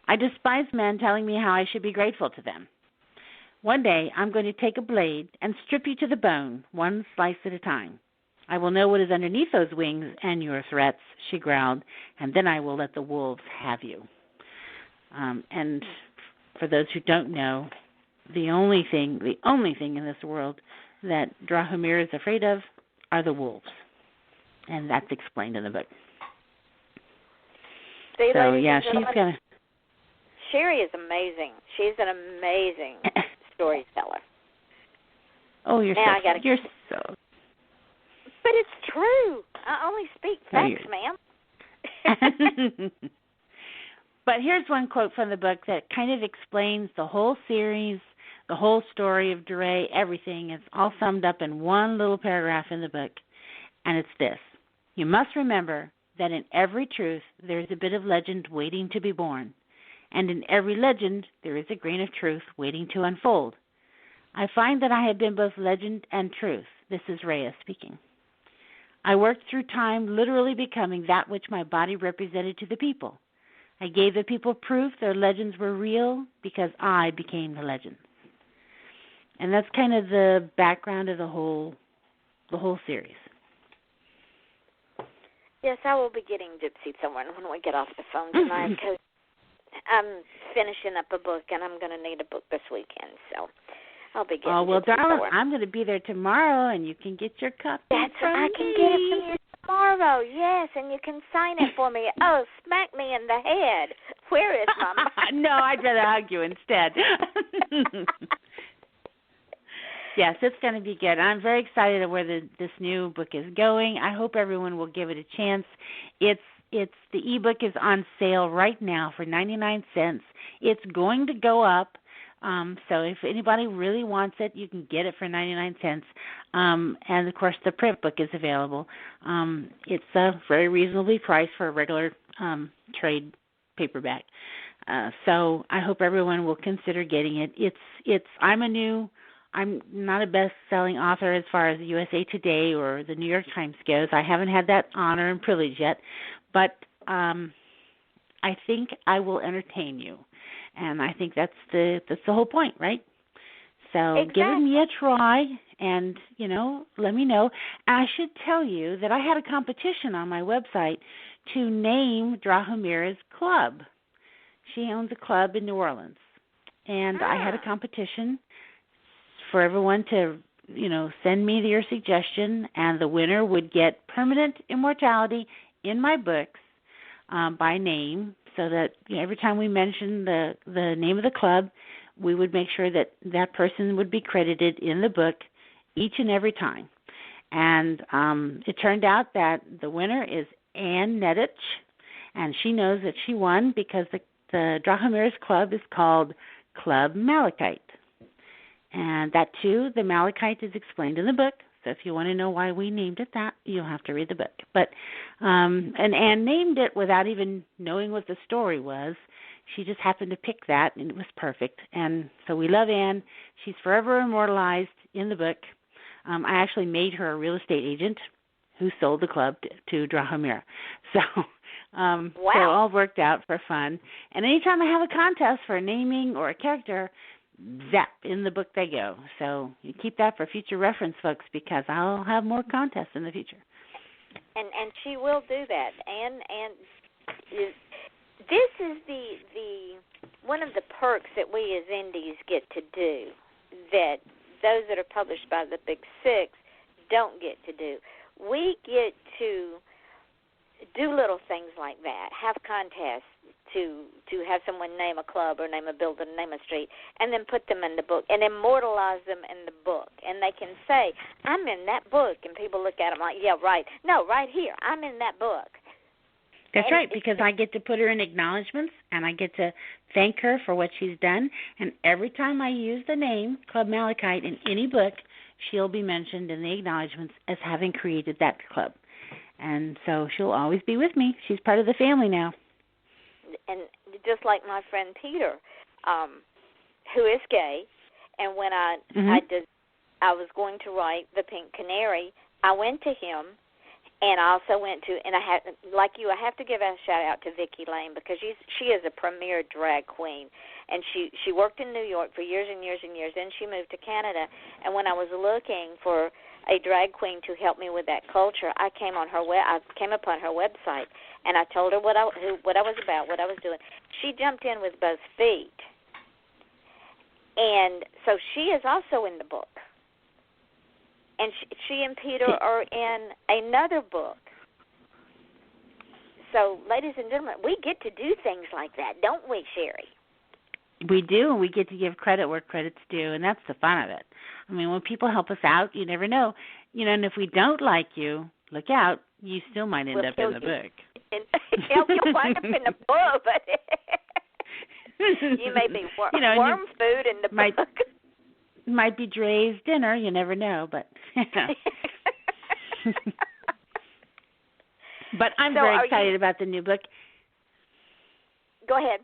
[SPEAKER 7] I despise men telling me how I should be grateful to them. One day I'm going to take a blade and strip you to the bone, one slice at a time. I will know what is underneath those wings and your threats, she growled, and then I will let the wolves have you. And for those who don't know, the only thing in this world that Drahomir is afraid of are the wolves. And that's explained in the book.
[SPEAKER 6] See,
[SPEAKER 7] So,
[SPEAKER 6] ladies
[SPEAKER 7] yeah,
[SPEAKER 6] and
[SPEAKER 7] she's
[SPEAKER 6] gentlemen,
[SPEAKER 7] going to...
[SPEAKER 6] Sherry is amazing. She's an amazing storyteller.
[SPEAKER 7] Oh, you're
[SPEAKER 6] now
[SPEAKER 7] so... You're so...
[SPEAKER 6] But it's true. I only speak facts, ma'am.
[SPEAKER 7] But here's one quote from the book that kind of explains the whole series, the whole story of Dre, everything. It's all summed up in one little paragraph in the book, and it's this. You must remember that in every truth there is a bit of legend waiting to be born, and in every legend there is a grain of truth waiting to unfold. I find that I have been both legend and truth. This is Rhea speaking. I worked through time literally becoming that which my body represented to the people. I gave the people proof their legends were real because I became the legends. And that's kind of the background of the whole series.
[SPEAKER 6] Yes, I will be getting Gypsy somewhere when we get off the phone tonight because I'm finishing up a book and I'm going to need a book this weekend, so I'll be getting
[SPEAKER 7] well,
[SPEAKER 6] Gypsy
[SPEAKER 7] darling,
[SPEAKER 6] somewhere.
[SPEAKER 7] I'm going to be there tomorrow, and you can get your copy from
[SPEAKER 6] I
[SPEAKER 7] me.
[SPEAKER 6] can get it from you tomorrow, yes, and you can sign it for me. Oh, smack me in the head. Where is my
[SPEAKER 7] No, I'd rather hug you instead. Yes, it's going to be good. I'm very excited where this new book is going. I hope everyone will give it a chance. The ebook is on sale right now for 99 cents. It's going to go up. So if anybody really wants it, you can get it for 99 cents. And, of course, the print book is available. It's very reasonably priced for a regular trade paperback. So I hope everyone will consider getting it. I'm not a best-selling author as far as the USA Today or the New York Times goes. I haven't had that honor and privilege yet. But I think I will entertain you. And I think that's the whole point, right? So
[SPEAKER 6] Exactly.
[SPEAKER 7] Give me a try and, let me know. I should tell you that I had a competition on my website to name Drahomira's club. She owns a club in New Orleans. And I had a competition for everyone to, send me your suggestion, and the winner would get permanent immortality in my books by name, so that every time we mentioned the name of the club, we would make sure that that person would be credited in the book each and every time. And it turned out that the winner is Ann Nedich, and she knows that she won because the Drahomira's club is called Club Malachite. And that, too, the Malachite is explained in the book. So if you want to know why we named it that, you'll have to read the book. But and Anne named it without even knowing what the story was. She just happened to pick that, and it was perfect. And so we love Anne. She's forever immortalized in the book. I actually made her a real estate agent who sold the club to Drahomira. So
[SPEAKER 6] wow.
[SPEAKER 7] So it all worked out for fun. And anytime I have a contest for a naming or a character, zap, in the book they go. So you keep that for future reference, folks, because I'll have more contests in the future.
[SPEAKER 6] And she will do that. And this is the one of the perks that we as indies get to do that those that are published by the Big Six don't get to do. We get to do little things like that, have contests to have someone name a club or name a building, name a street, and then put them in the book and immortalize them in the book. And they can say, I'm in that book. And people look at them like, yeah, right. No, right here. I'm in that book.
[SPEAKER 7] That's right, because I get to put her in acknowledgments, and I get to thank her for what she's done. And every time I use the name Club Malachite in any book, she'll be mentioned in the acknowledgments as having created that club. And so she'll always be with me. She's part of the family now.
[SPEAKER 6] And just like my friend Peter, who is gay, and when I was going to write The Pink Canary, I went to him. And I also went to, and I have to give a shout out to Vicki Lane because she is a premier drag queen, and she worked in New York for years and years and years. Then she moved to Canada, and when I was looking for a drag queen to help me with that culture, I came upon her website, and I told her what I was about, what I was doing. She jumped in with both feet, and so she is also in the book. And she and Peter are in another book. So, ladies and gentlemen, we get to do things like that, don't we, Sherry?
[SPEAKER 7] We do, and we get to give credit where credit's due, and that's the fun of it. I mean, when people help us out, you never know. And if we don't like you, look out, you still might end up in the book.
[SPEAKER 6] You'll wind up in the book, but you may be worm food in the book.
[SPEAKER 7] Might be Dre's dinner, you never know, but But I'm very excited about the new book.
[SPEAKER 6] Go ahead.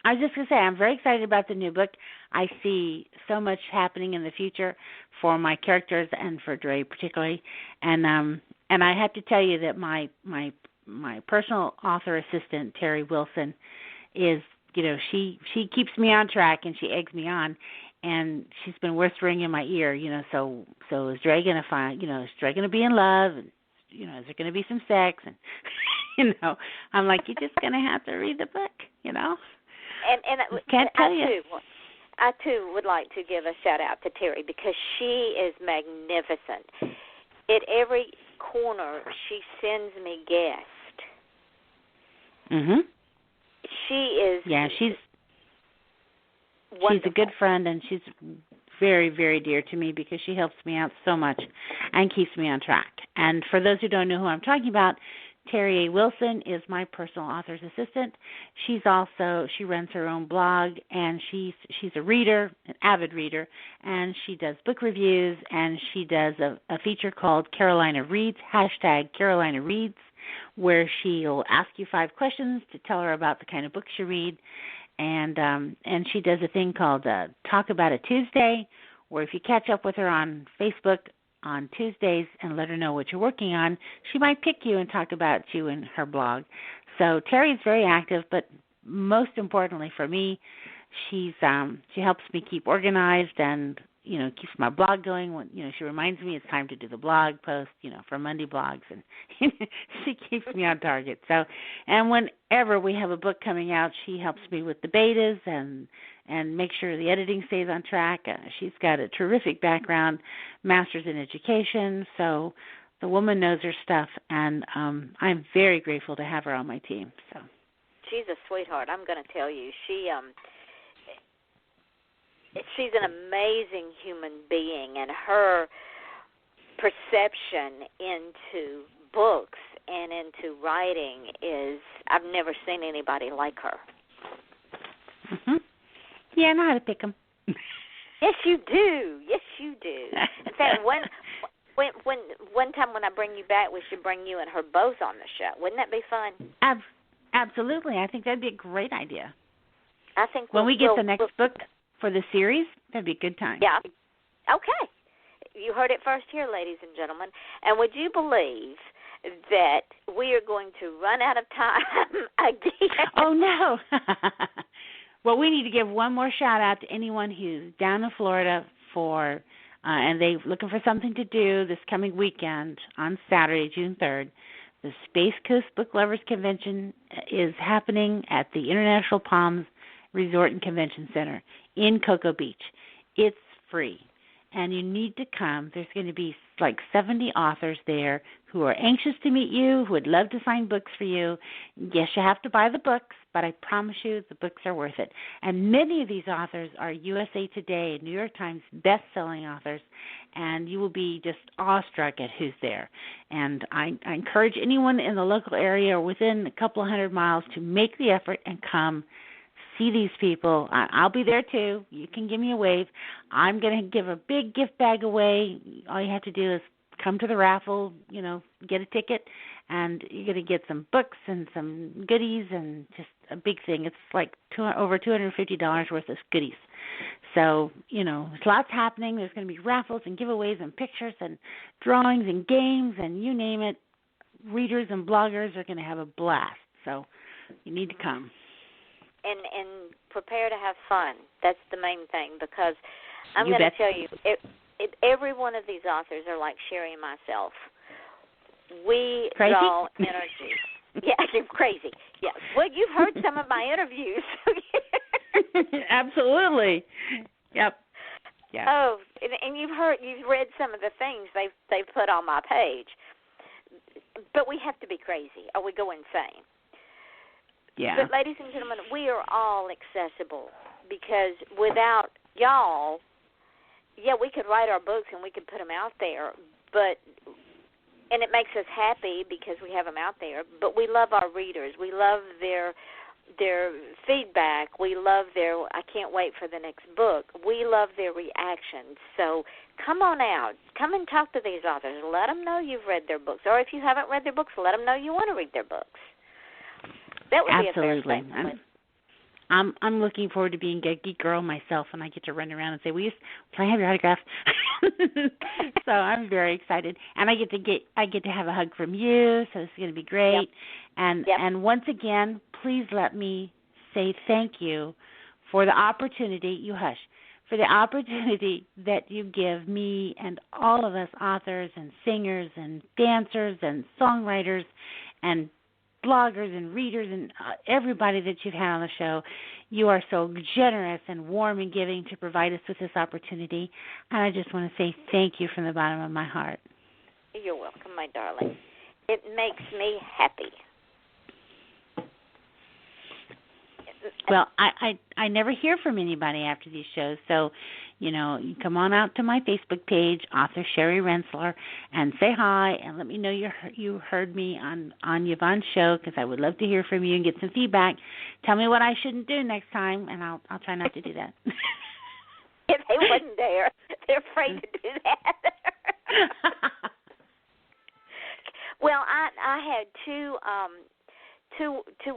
[SPEAKER 7] I was just going to say, I'm very excited about the new book. I see so much happening in the future for my characters and for Dre particularly. And I have to tell you that my personal author assistant, Terry Wilson, is, she keeps me on track and she eggs me on. And she's been whispering in my ear, so is Dre going to find, is Dre going to be in love? And, is there going to be some sex? And, I'm like, you're just going to have to read the book,
[SPEAKER 6] And
[SPEAKER 7] can't tell you.
[SPEAKER 6] I, too, would like to give a shout-out to Terry because she is magnificent. At every corner, she sends me guests.
[SPEAKER 7] Mm-hmm.
[SPEAKER 6] She is...
[SPEAKER 7] Yeah, she's
[SPEAKER 6] wonderful.
[SPEAKER 7] She's a good friend, and she's very, very dear to me because she helps me out so much and keeps me on track. And for those who don't know who I'm talking about, Terry A. Wilson is my personal author's assistant. She runs her own blog, and she's a reader, an avid reader, and she does book reviews, and she does a feature called Carolina Reads, #Carolina Reads, where she'll ask you 5 questions to tell her about the kind of books you read. And she does a thing called Talk About It Tuesday, where if you catch up with her on Facebook on Tuesdays and let her know what you're working on, she might pick you and talk about you in her blog. So Terry's very active, but most importantly for me, she helps me keep organized and keeps my blog going. When she reminds me it's time to do the blog post, for Monday blogs, and she keeps me on target. So, and whenever we have a book coming out, she helps me with the betas and make sure the editing stays on track. She's got a terrific background, master's in education, so the woman knows her stuff, and I'm very grateful to have her on my team. So
[SPEAKER 6] she's a sweetheart. I'm going to tell you, she's an amazing human being, and her perception into books and into writing is, I've never seen anybody like her.
[SPEAKER 7] Mm-hmm. Yeah, I know how to pick them.
[SPEAKER 6] Yes, you do. Yes, you do. In fact, one time when I bring you back, we should bring you and her both on the show. Wouldn't that be fun?
[SPEAKER 7] Absolutely. I think that'd be a great idea.
[SPEAKER 6] I think
[SPEAKER 7] when we get the next book for the series, that'd be a good time.
[SPEAKER 6] Yeah. Okay. You heard it first here, ladies and gentlemen. And would you believe that we are going to run out of time again?
[SPEAKER 7] Oh, no. Well, we need to give one more shout-out to anyone who's down in Florida and they're looking for something to do this coming weekend on Saturday, June 3rd. The Space Coast Book Lovers Convention is happening at the International Palms Resort and Convention Center in Cocoa Beach. It's free, and you need to come. There's going to be like 70 authors there who are anxious to meet you, who would love to sign books for you. Yes, you have to buy the books, but I promise you the books are worth it. And many of these authors are USA Today and New York Times best-selling authors, and you will be just awestruck at who's there. And I encourage anyone in the local area or within a couple of 100 miles to make the effort and come see these people. I'll be there too. You can give me a wave. I'm going to give a big gift bag away. All you have to do is come to the raffle, get a ticket, and you're going to get some books and some goodies and just a big thing. It's like over $250 worth of goodies. So, there's lots happening. There's going to be raffles and giveaways and pictures and drawings and games and you name it. Readers and bloggers are going to have a blast. So you need to come.
[SPEAKER 6] And prepare to have fun. That's the main thing, because I'm going to tell you, every one of these authors are like Sherry and myself. We
[SPEAKER 7] crazy?
[SPEAKER 6] Draw energy. Yeah, you're crazy. Yeah. Well, you've heard some of my interviews.
[SPEAKER 7] Absolutely. Yep. Yeah.
[SPEAKER 6] Oh, and you've read some of the things they've put on my page. but we have to be crazy or we go insane.
[SPEAKER 7] Yeah.
[SPEAKER 6] But, ladies and gentlemen, we are all accessible because without y'all, yeah, we could write our books and we could put them out there, and it makes us happy because we have them out there, but we love our readers. We love their feedback. We love their, I can't wait for the next book. We love their reactions. So come on out. Come and talk to these authors. Let them know you've read their books. Or if you haven't read their books, let them know you want to read their books. That would
[SPEAKER 7] Absolutely.
[SPEAKER 6] be a fair thing.
[SPEAKER 7] I'm looking forward to being a geek girl myself, and I get to run around and say, can I have your autograph? So I'm very excited, and I get to have a hug from you. So it's going to be great. Yep. And once again, please let me say thank you for the opportunity. For the opportunity that you give me and all of us authors and singers and dancers and songwriters and bloggers and readers and everybody that you've had on the show. You are so generous and warm and giving to provide us with this opportunity, and I just want to say thank you from the bottom of my heart.
[SPEAKER 6] You're welcome, my darling. It makes me happy.
[SPEAKER 7] Well, I never hear from anybody after these shows, so you come on out to my Facebook page, author Sherry Rentschler, and say hi and let me know you heard me on Yvonne's show, because I would love to hear from you and get some feedback. Tell me what I shouldn't do next time, and I'll try not to do that.
[SPEAKER 6] If they wouldn't dare, they're afraid to do that. Well, I had two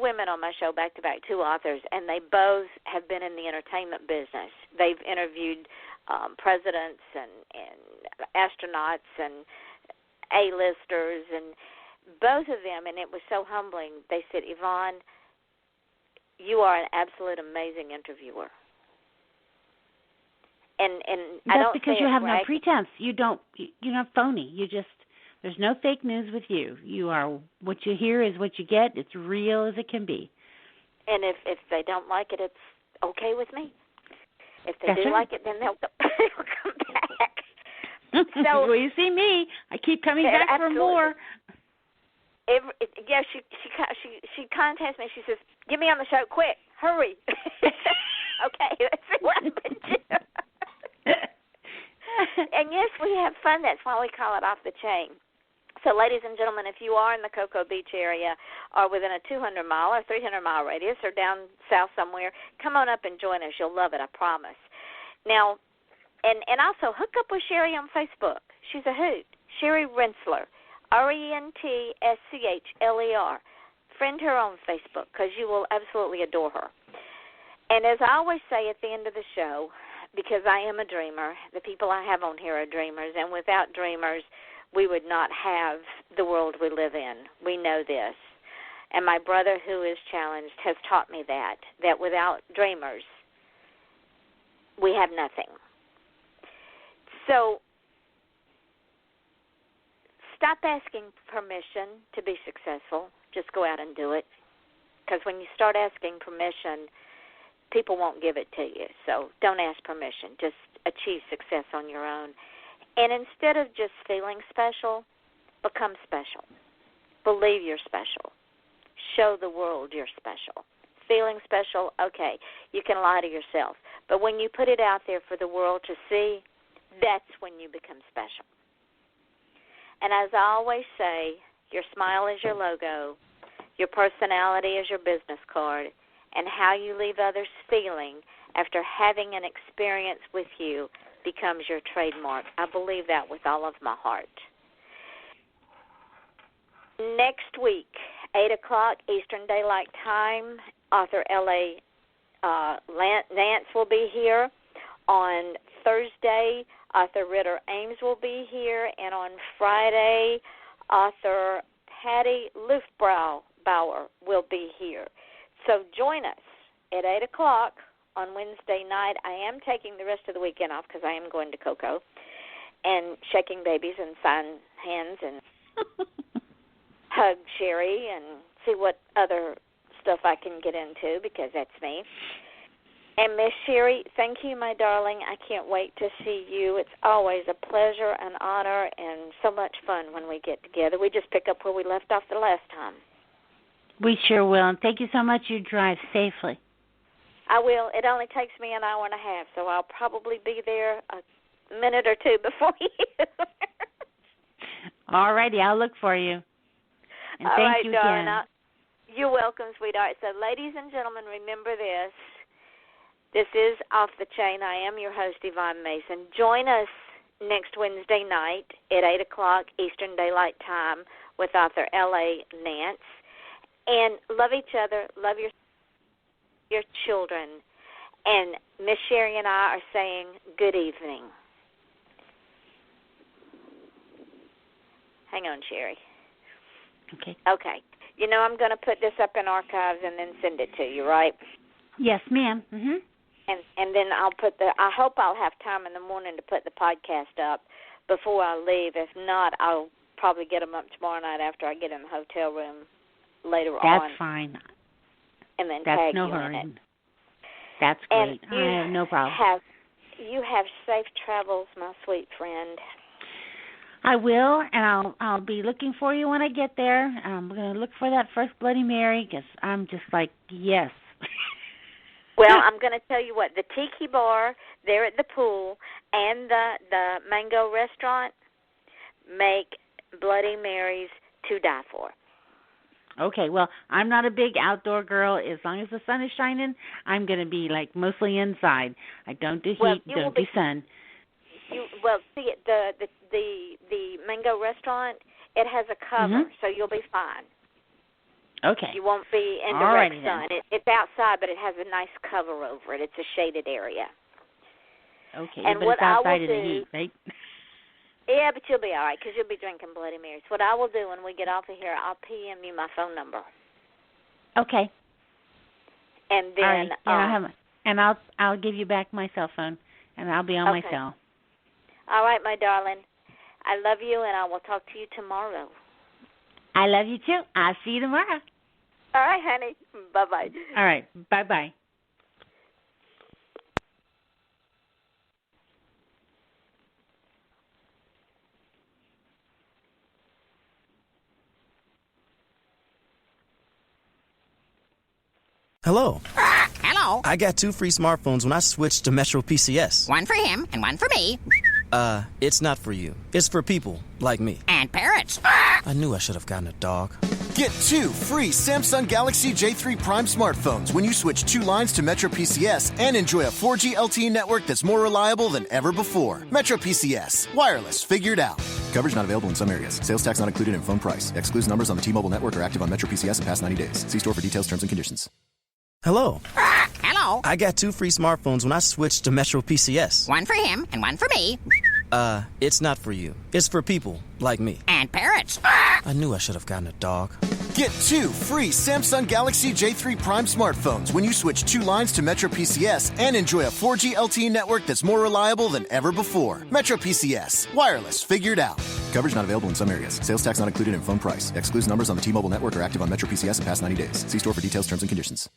[SPEAKER 6] women on my show back to back, two authors, and they both have been in the entertainment business. They've interviewed presidents and astronauts and A-listers, and both of them, and it was so humbling. They said, Yvonne, you are an absolute amazing interviewer. And
[SPEAKER 7] that's
[SPEAKER 6] I don't
[SPEAKER 7] because
[SPEAKER 6] say
[SPEAKER 7] you have
[SPEAKER 6] brag.
[SPEAKER 7] no pretense. You're not phony. There's no fake news with you. You are, what you hear is what you get. It's real as it can be. And
[SPEAKER 6] if they don't like it, it's okay with me. If they
[SPEAKER 7] That's
[SPEAKER 6] do
[SPEAKER 7] right.
[SPEAKER 6] like it, then they'll come back. So,
[SPEAKER 7] well, you see me. I keep coming back
[SPEAKER 6] absolutely.
[SPEAKER 7] for more.
[SPEAKER 6] She contacts me. She says, "Get me on the show, quick, hurry." Okay, let's see what I can do. And yes, we have fun. That's why we call it Off the Chain. So, ladies and gentlemen, if you are in the Cocoa Beach area or within a 200-mile or 300-mile radius or down south somewhere, come on up and join us. You'll love it, I promise. Now, and also hook up with Sherry on Facebook. She's a hoot. Sherry Rentschler, Rentschler. Friend her on Facebook because you will absolutely adore her. And as I always say at the end of the show, because I am a dreamer, the people I have on here are dreamers, and without dreamers, we would not have the world we live in. We know this. And my brother, who is challenged, has taught me that without dreamers, we have nothing. So stop asking permission to be successful. Just go out and do it. Because when you start asking permission, people won't give it to you. So don't ask permission. Just achieve success on your own. And instead of just feeling special, become special. Believe you're special. Show the world you're special. Feeling special, okay, you can lie to yourself. But when you put it out there for the world to see, that's when you become special. And as I always say, your smile is your logo, your personality is your business card, and how you leave others feeling after having an experience with you becomes your trademark. I believe that with all of my heart. Next week, 8 o'clock Eastern Daylight Time, author L.A. Nance will be here. On Thursday, author Ritter Ames will be here. And on Friday, author Patty Luftbauer will be here. So join us at 8 o'clock on Wednesday night. I am taking the rest of the weekend off because I am going to Cocoa and shaking babies and sign hands and hug Sherry and see what other stuff I can get into because that's me. And Miss Sherry, thank you, my darling. I can't wait to see you. It's always a pleasure, an honor, and so much fun when we get together. We just pick up where we left off the last time.
[SPEAKER 7] We sure will. And thank you so much. You drive safely.
[SPEAKER 6] I will. It only takes me an hour and a half, so I'll probably be there a minute or two before you.
[SPEAKER 7] All righty. I'll look for you. And
[SPEAKER 6] All
[SPEAKER 7] thank
[SPEAKER 6] right,
[SPEAKER 7] you
[SPEAKER 6] darling.
[SPEAKER 7] again.
[SPEAKER 6] You're welcome, sweetheart. So, ladies and gentlemen, remember this. This is Off the Chain. I am your host, Yvonne Mason. Join us next Wednesday night at 8 o'clock Eastern Daylight Time with author L.A. Nance. And love each other. Love your children. And Miss Sherry and I are saying good evening. Hang on, Sherry.
[SPEAKER 7] Okay.
[SPEAKER 6] Okay. You know, I'm going to put this up in archives and then send it to you, right?
[SPEAKER 7] Yes, ma'am. Mm-hmm.
[SPEAKER 6] And then I hope I'll have time in the morning to put the podcast up before I leave. If not, I'll probably get them up tomorrow night after I get in the hotel room later on.
[SPEAKER 7] That's fine.
[SPEAKER 6] And then
[SPEAKER 7] That's
[SPEAKER 6] tag
[SPEAKER 7] no
[SPEAKER 6] you
[SPEAKER 7] hurry.
[SPEAKER 6] in it.
[SPEAKER 7] That's great.
[SPEAKER 6] And
[SPEAKER 7] I have no problem.
[SPEAKER 6] You have safe travels, my sweet friend.
[SPEAKER 7] I will, and I'll be looking for you when I get there. I'm going to look for that first Bloody Mary because I'm just like, yes.
[SPEAKER 6] Well, I'm going to tell you what, the Tiki Bar there at the pool and the Mango Restaurant make Bloody Marys to die for.
[SPEAKER 7] Okay, well, I'm not a big outdoor girl. As long as the sun is shining, I'm going to be, like, mostly inside. I don't do heat, don't do sun.
[SPEAKER 6] See, the Mango Restaurant, it has a cover, so you'll be fine.
[SPEAKER 7] Okay.
[SPEAKER 6] You won't be in direct sun. It's outside, but it has a nice cover over it. It's a shaded area.
[SPEAKER 7] Okay,
[SPEAKER 6] and
[SPEAKER 7] but
[SPEAKER 6] what
[SPEAKER 7] it's outside
[SPEAKER 6] I will
[SPEAKER 7] in the heat, right?
[SPEAKER 6] Yeah, but you'll be all right because you'll be drinking Bloody Marys. What I will do when we get off of here, I'll PM you my phone number.
[SPEAKER 7] Okay.
[SPEAKER 6] And then
[SPEAKER 7] all right. I'll give you back my cell phone, and I'll be on my cell.
[SPEAKER 6] All right, my darling. I love you, and I will talk to you tomorrow.
[SPEAKER 7] I love you, too. I'll see you tomorrow.
[SPEAKER 6] All right, honey. Bye-bye.
[SPEAKER 7] All right. Bye-bye.
[SPEAKER 1] Hello.
[SPEAKER 2] Hello.
[SPEAKER 1] I got 2 free smartphones when I switched to Metro PCS.
[SPEAKER 2] One for him and one for me.
[SPEAKER 1] It's not for you. It's for people like me.
[SPEAKER 2] And parrots.
[SPEAKER 1] I knew I should have gotten a dog.
[SPEAKER 3] Get 2 free Samsung Galaxy J3 Prime smartphones when you switch 2 lines to Metro PCS and enjoy a 4G LTE network that's more reliable than ever before. Metro PCS. Wireless figured out. Coverage not available in some areas. Sales tax not included in phone price. Excludes numbers on the T-Mobile network or active on Metro PCS in past 90 days. See store for details, terms, and conditions.
[SPEAKER 1] Hello.
[SPEAKER 2] Hello.
[SPEAKER 1] I got 2 free smartphones when I switched to Metro PCS.
[SPEAKER 2] One for him and one for me.
[SPEAKER 1] It's not for you. It's for people like me.
[SPEAKER 2] And parrots.
[SPEAKER 1] I knew I should have gotten a dog.
[SPEAKER 3] Get 2 free Samsung Galaxy J3 Prime smartphones when you switch 2 lines to Metro PCS and enjoy a 4G LTE network that's more reliable than ever before. Metro PCS. Wireless figured out. Coverage not available in some areas. Sales tax not included in phone price. Excludes numbers on the T-Mobile network or active on Metro PCS in past 90 days. See store for details, terms, and conditions.